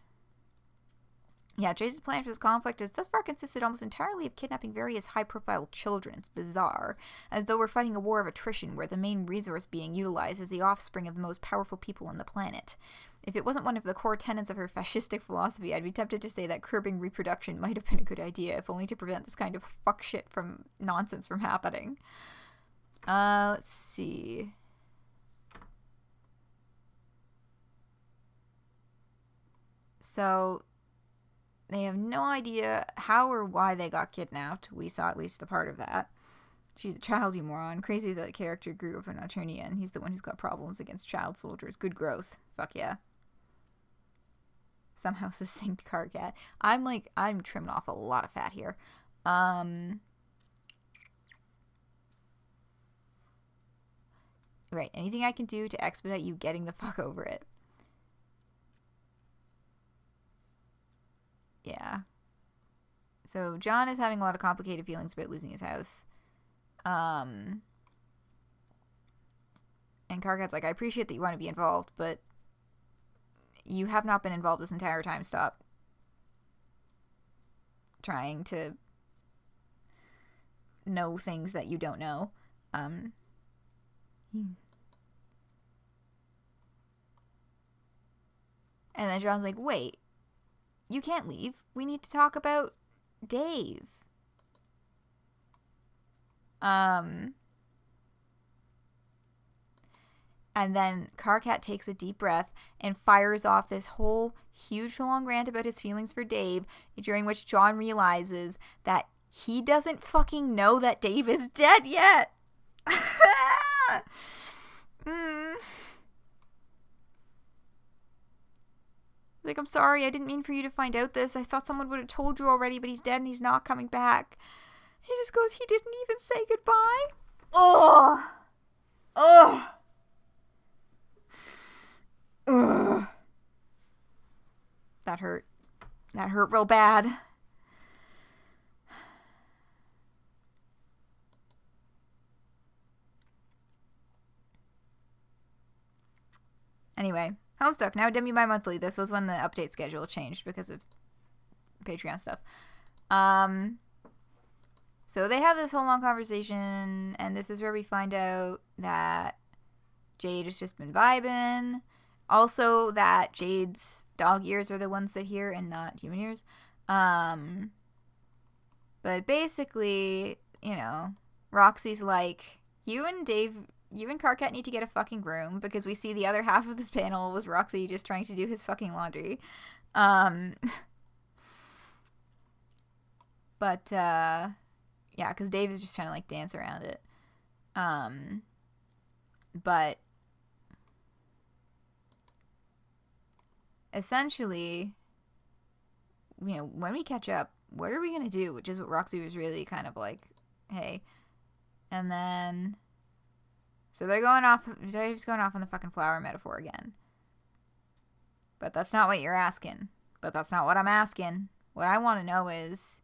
Yeah, Jade's plan for this conflict has thus far consisted almost entirely of kidnapping various high-profile children. It's bizarre, as though we're fighting a war of attrition where the main resource being utilized is the offspring of the most powerful people on the planet. If it wasn't one of the core tenets of her fascistic philosophy, I'd be tempted to say that curbing reproduction might have been a good idea, if only to prevent this kind of fuck shit from nonsense from happening. Let's see. So they have no idea how or why they got kidnapped. We saw at least the part of that. She's a child, you moron. Crazy that the character grew up in Eternia, and he's the one who's got problems against child soldiers. Good growth. Fuck yeah. Somehow succinct car cat. I'm trimming off a lot of fat here. Right, anything I can do to expedite you getting the fuck over it. Yeah. So John is having a lot of complicated feelings about losing his house. And Carcat's like, I appreciate that you want to be involved, but you have not been involved this entire time. Stop trying to know things that you don't know. And then John's like, wait, you can't leave. We need to talk about Dave. And then Carcat takes a deep breath and fires off this whole huge long rant about his feelings for Dave, during which John realizes that he doesn't fucking know that Dave is dead yet. Like, I'm sorry, I didn't mean for you to find out this. I thought someone would have told you already, but he's dead and he's not coming back. He just goes, he didn't even say goodbye? Ugh. Ugh. Ugh. That hurt. That hurt real bad. Anyway, Homestuck, now bi-monthly. This was when the update schedule changed because of Patreon stuff. So they have this whole long conversation, and this is where we find out that Jade has just been vibing. Also, that Jade's dog ears are the ones that hear and not human ears. But basically, you know, Roxy's like, you and Carcat need to get a fucking room, because we see the other half of this panel was Roxy just trying to do his fucking laundry. But, yeah, because Dave is just trying to, like, dance around it. But essentially, you know, when we catch up, what are we going to do? Which is what Roxy was really kind of like, hey. And then, so Dave's going off on the fucking flower metaphor again. But that's not what you're asking. But that's not what I'm asking. What I want to know is,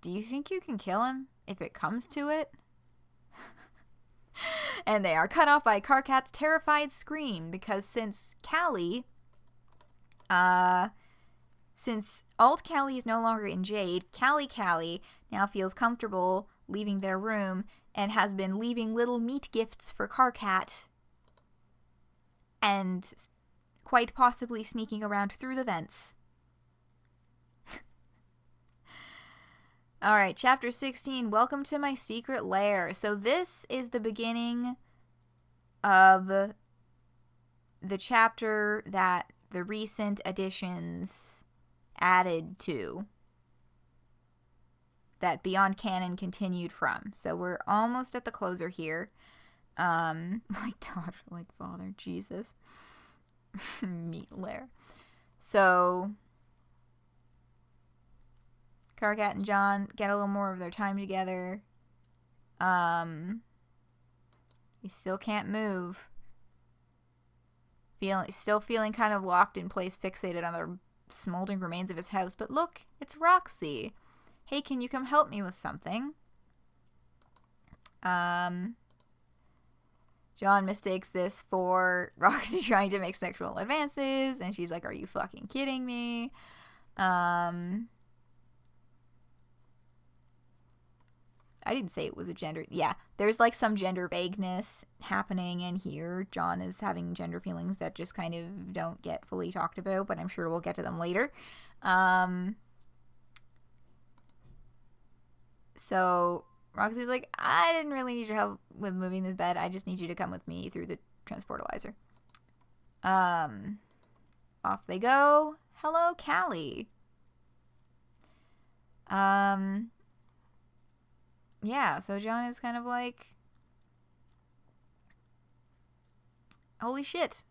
do you think you can kill him if it comes to it? And they are cut off by Carcat's terrified scream, because since Alt Callie is no longer in Jade, Callie now feels comfortable leaving their room and has been leaving little meat gifts for Carcat and quite possibly sneaking around through the vents. Alright, chapter 16, Welcome to My Secret Lair. So this is the beginning of the chapter that the recent additions added to, that Beyond Canon continued from. So we're almost at the closer here. Like daughter, like father, Jesus. Meat lair. So Carcat and John get a little more of their time together. He still can't move. Still feeling kind of locked in place, fixated on the smoldering remains of his house. But look, it's Roxy. Hey, can you come help me with something? John mistakes this for Roxy trying to make sexual advances, and she's like, are you fucking kidding me? I didn't say it was a gender. Yeah, there's like some gender vagueness happening in here. John is having gender feelings that just kind of don't get fully talked about, but I'm sure we'll get to them later. So Roxy's like, I didn't really need your help with moving this bed. I just need you to come with me through the transportalizer. Off they go. Hello, Callie. Yeah, so John is kind of like, holy shit,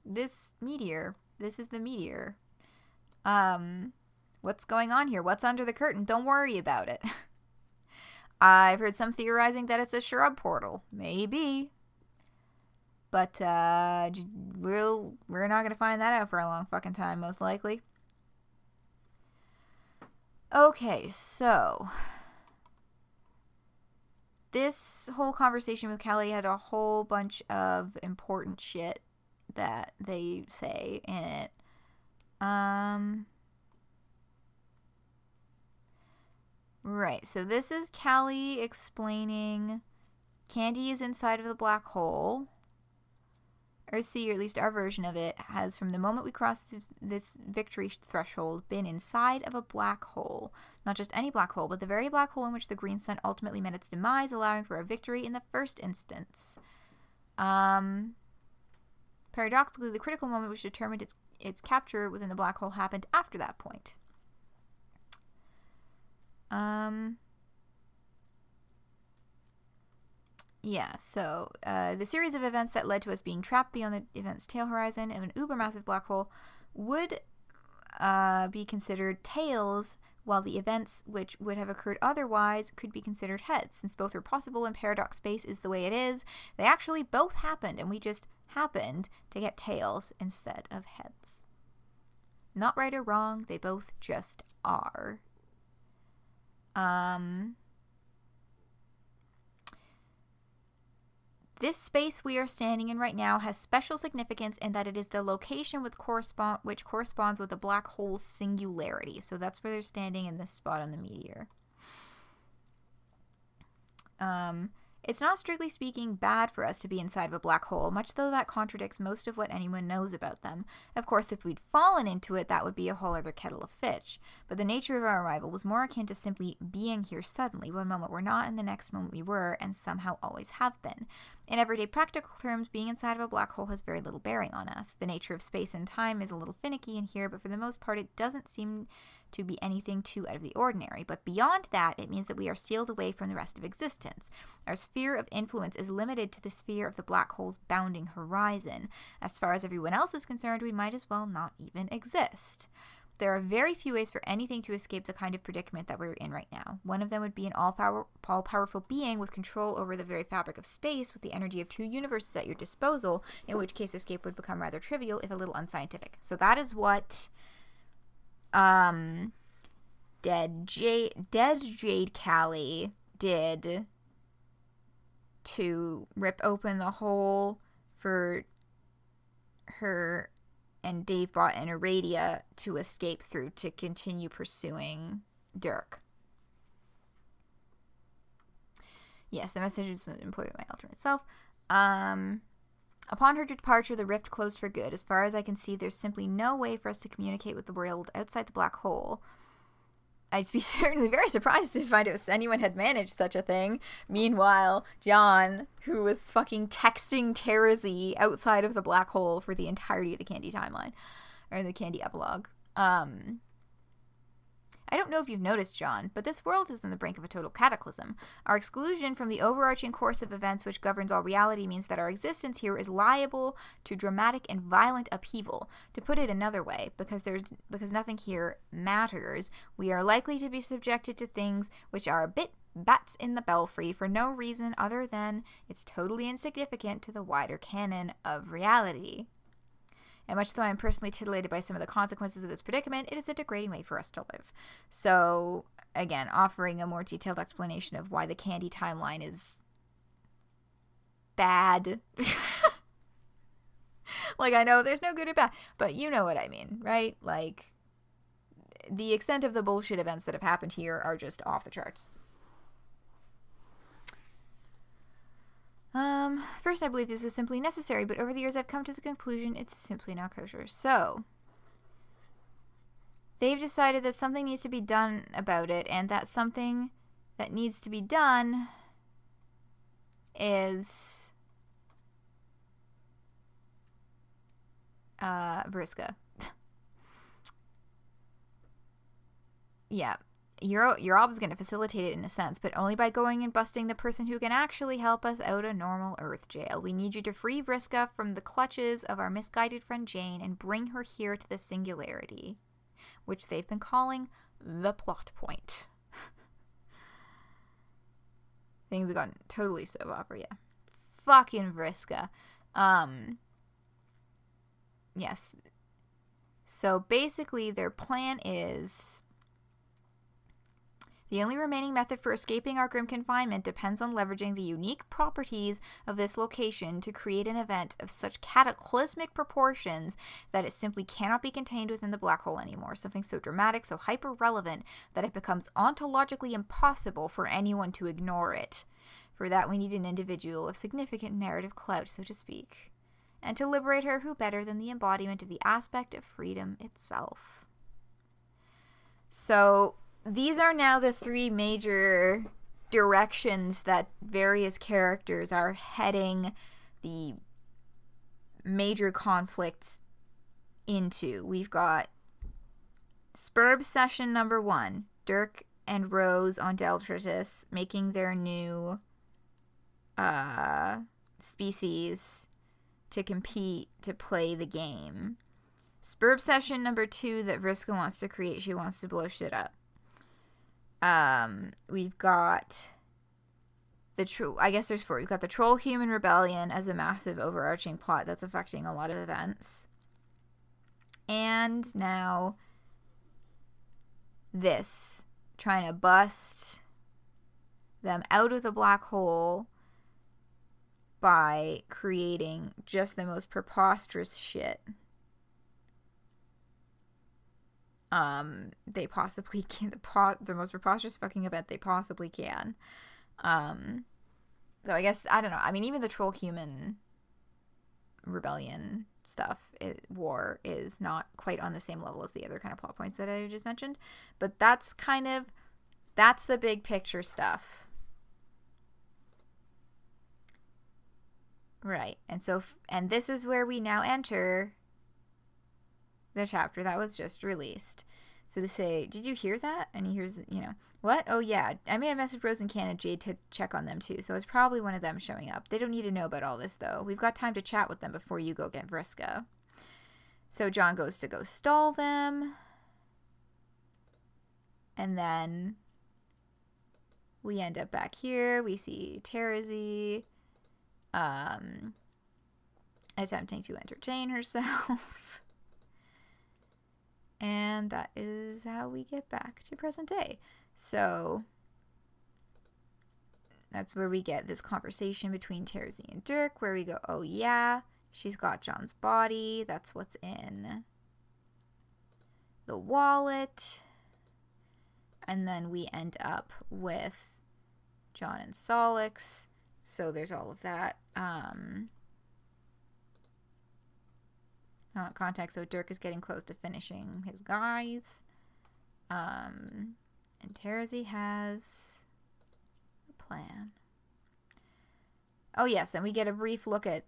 this is the meteor. What's going on here? What's under the curtain? Don't worry about it. I've heard some theorizing that it's a shrub portal. Maybe. But, we're not gonna find that out for a long fucking time, most likely. Okay, so this whole conversation with Callie had a whole bunch of important shit that they say in it. Right, so this is Callie explaining Candy is inside of the black hole. Or see, or at least our version of it, has from the moment we crossed this victory threshold been inside of a black hole. Not just any black hole, but the very black hole in which the green sun ultimately met its demise, allowing for a victory in the first instance. Paradoxically, the critical moment which determined its capture within the black hole happened after that point. Yeah, so the series of events that led to us being trapped beyond the event's tail horizon of an ubermassive black hole would be considered tails, while the events which would have occurred otherwise could be considered heads. Since both are possible and paradox space is the way it is, they actually both happened, and we just happened to get tails instead of heads. Not right or wrong, they both just are. This space we are standing in right now has special significance in that it is the location which corresponds with the black hole's singularity. So that's where they're standing in this spot on the meteor. It's not strictly speaking bad for us to be inside of a black hole, much though that contradicts most of what anyone knows about them. Of course, if we'd fallen into it, that would be a whole other kettle of fish. But the nature of our arrival was more akin to simply being here suddenly. One moment we're not, and the next moment we were, and somehow always have been. In everyday practical terms, being inside of a black hole has very little bearing on us. The nature of space and time is a little finicky in here, but for the most part, it doesn't seem to be anything too out of the ordinary. But beyond that, it means that we are sealed away from the rest of existence. Our sphere of influence is limited to the sphere of the black hole's bounding horizon. As far as everyone else is concerned, we might as well not even exist. There are very few ways for anything to escape the kind of predicament that we're in right now. One of them would be an all-powerful being with control over the very fabric of space with the energy of two universes at your disposal, in which case escape would become rather trivial if a little unscientific. So that is what Dead Jade Callie did to rip open the hole for her and Dave brought in Aradia to escape through to continue pursuing Dirk. Yes, the message was employed by my alternate self. Upon her departure, the rift closed for good. As far as I can see, there's simply no way for us to communicate with the world outside the black hole. I'd be certainly very surprised to find out if anyone had managed such a thing. Meanwhile, John, who was fucking texting Terezi outside of the black hole for the entirety of the Candy timeline, or the Candy epilogue. I don't know if you've noticed, John, but this world is on the brink of a total cataclysm. Our exclusion from the overarching course of events which governs all reality means that our existence here is liable to dramatic and violent upheaval. To put it another way, because nothing here matters, we are likely to be subjected to things which are a bit bats in the belfry for no reason other than it's totally insignificant to the wider canon of reality. And much though I'm personally titillated by some of the consequences of this predicament, it is a degrading way for us to live. So, again, offering a more detailed explanation of why the Candy timeline is bad. Like, I know there's no good or bad, but you know what I mean, right? Like, the extent of the bullshit events that have happened here are just off the charts. First I believed this was simply necessary, but over the years I've come to the conclusion it's simply not kosher. So, they've decided that something needs to be done about it, and that something that needs to be done is Vriska. Yeah. Your is going to facilitate it in a sense, but only by going and busting the person who can actually help us out of normal Earth jail. We need you to free Vriska from the clutches of our misguided friend Jane and bring her here to the singularity, which they've been calling the plot point. Things have gotten totally soap opera, yeah. Fucking Vriska. Yes. So basically their plan is... The only remaining method for escaping our grim confinement depends on leveraging the unique properties of this location to create an event of such cataclysmic proportions that it simply cannot be contained within the black hole anymore. Something so dramatic, so hyper-relevant, that it becomes ontologically impossible for anyone to ignore it. For that, we need an individual of significant narrative clout, so to speak. And to liberate her, who better than the embodiment of the aspect of freedom itself? So... These are now the three major directions that various characters are heading the major conflicts into. We've got Spurb Session number 1. Dirk and Rose on Deltritus making their new species to compete to play the game. Spurb Session number 2 that Vriska wants to create. She wants to blow shit up. We've got I guess there's 4. We've got the Troll Human Rebellion as a massive overarching plot that's affecting a lot of events. And now this, trying to bust them out of the black hole by creating just the most preposterous shit they possibly can, the most preposterous fucking event they possibly can. So I guess, I don't know. I mean, even the Troll Human Rebellion stuff, war, is not quite on the same level as the other kind of plot points that I just mentioned. But that's the big picture stuff. Right. And this is where we now enter the chapter that was just released. So they say, did you hear that? And he hears, what? Oh yeah, I may have messaged Rose and Ken and Jade to check on them too, so it's probably one of them showing up. They don't need to know about all this though. We've got time to chat with them before you go get Vriska. So John goes to go stall them. And then we end up back here. We see Terezi attempting to entertain herself. And that is how we get back to present day. So that's where we get this conversation between Terezi and Dirk, where we go, oh yeah, she's got John's body. That's what's in the wallet. And then we end up with John and Solix. So there's all of that. Context, so Dirk is getting close to finishing his guys. And Terezi has a plan. Oh yes, and we get a brief look at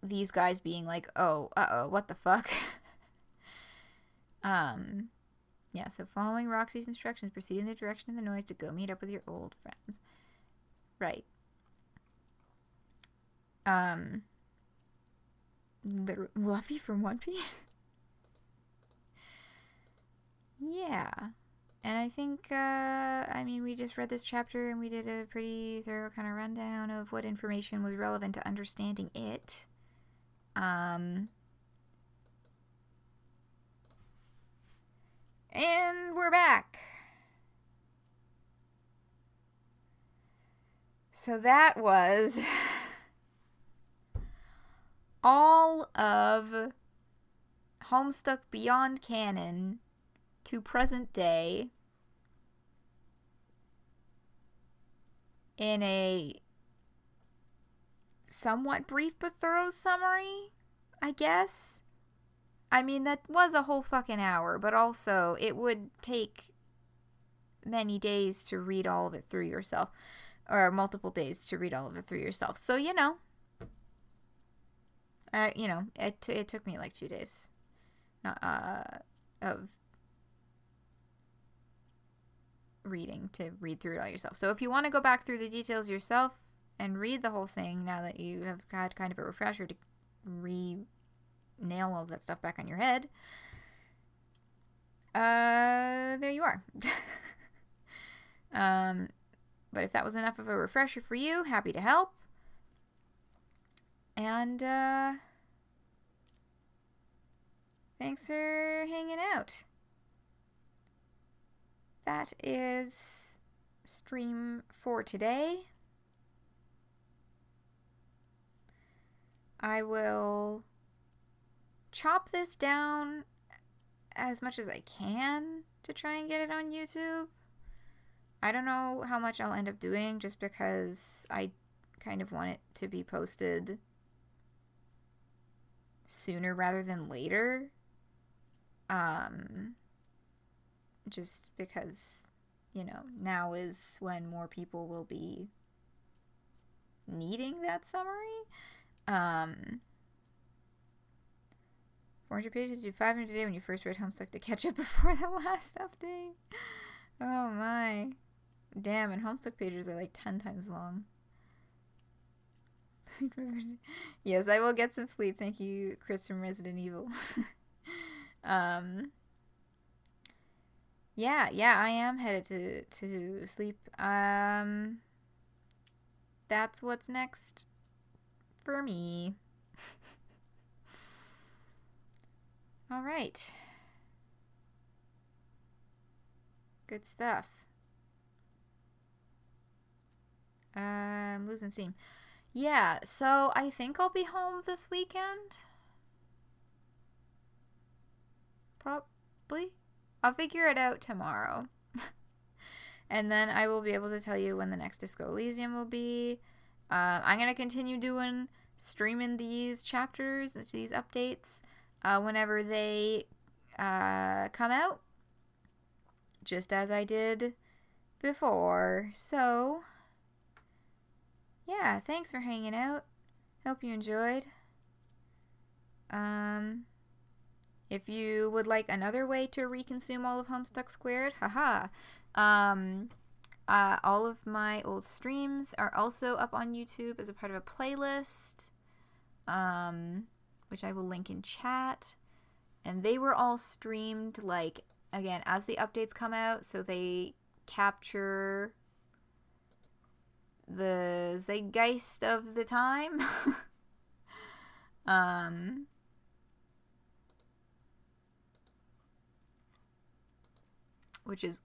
these guys being like, oh, what the fuck? Yeah, so following Roxy's instructions, proceed in the direction of the noise to go meet up with your old friends. Right. Luffy from One Piece? Yeah. And I think, we just read this chapter and we did a pretty thorough kind of rundown of what information was relevant to understanding it. And we're back. So that was all of Homestuck Beyond Canon to present day in a somewhat brief but thorough summary, I guess. I mean, that was a whole fucking hour, but also it would take many days to read all of it through yourself, or multiple days to read all of it through yourself. So, you know, it took me like 2 days of reading to read through it all yourself. So if you want to go back through the details yourself and read the whole thing now that you have had kind of a refresher to nail all of that stuff back on your head, there you are. But if that was enough of a refresher for you, happy to help. And thanks for hanging out. That is stream for today. I will chop this down as much as I can to try and get it on YouTube. I don't know how much I'll end up doing just because I kind of want it to be posted sooner rather than later. Just because, you know, now is when more people will be needing that summary. 400 pages to 500 a day when you first read Homestuck to catch up before the last update. Oh my. Damn, and Homestuck pages are like 10 times long. Yes, I will get some sleep. Thank you, Chris from Resident Evil. Yeah, I am headed to sleep. That's what's next for me. All right. Good stuff. I'm losing steam. Yeah, so I think I'll be home this weekend. Probably. I'll figure it out tomorrow. And then I will be able to tell you when the next Disco Elysium will be. I'm going to continue streaming these chapters, these updates, whenever they come out. Just as I did before. So, yeah, thanks for hanging out. Hope you enjoyed. If you would like another way to reconsume all of Homestuck Squared, haha. All of my old streams are also up on YouTube as a part of a playlist, which I will link in chat. And they were all streamed, like, again, as the updates come out, so they capture the zeitgeist of the time. Which is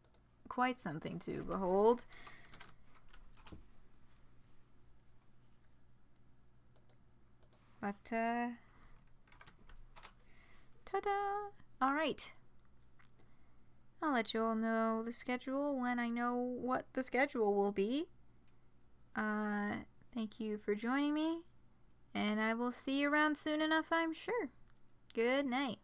quite something to behold. But, ta-da! All right. I'll let you all know the schedule when I know what the schedule will be. Thank you for joining me, and I will see you around soon enough, I'm sure. Good night.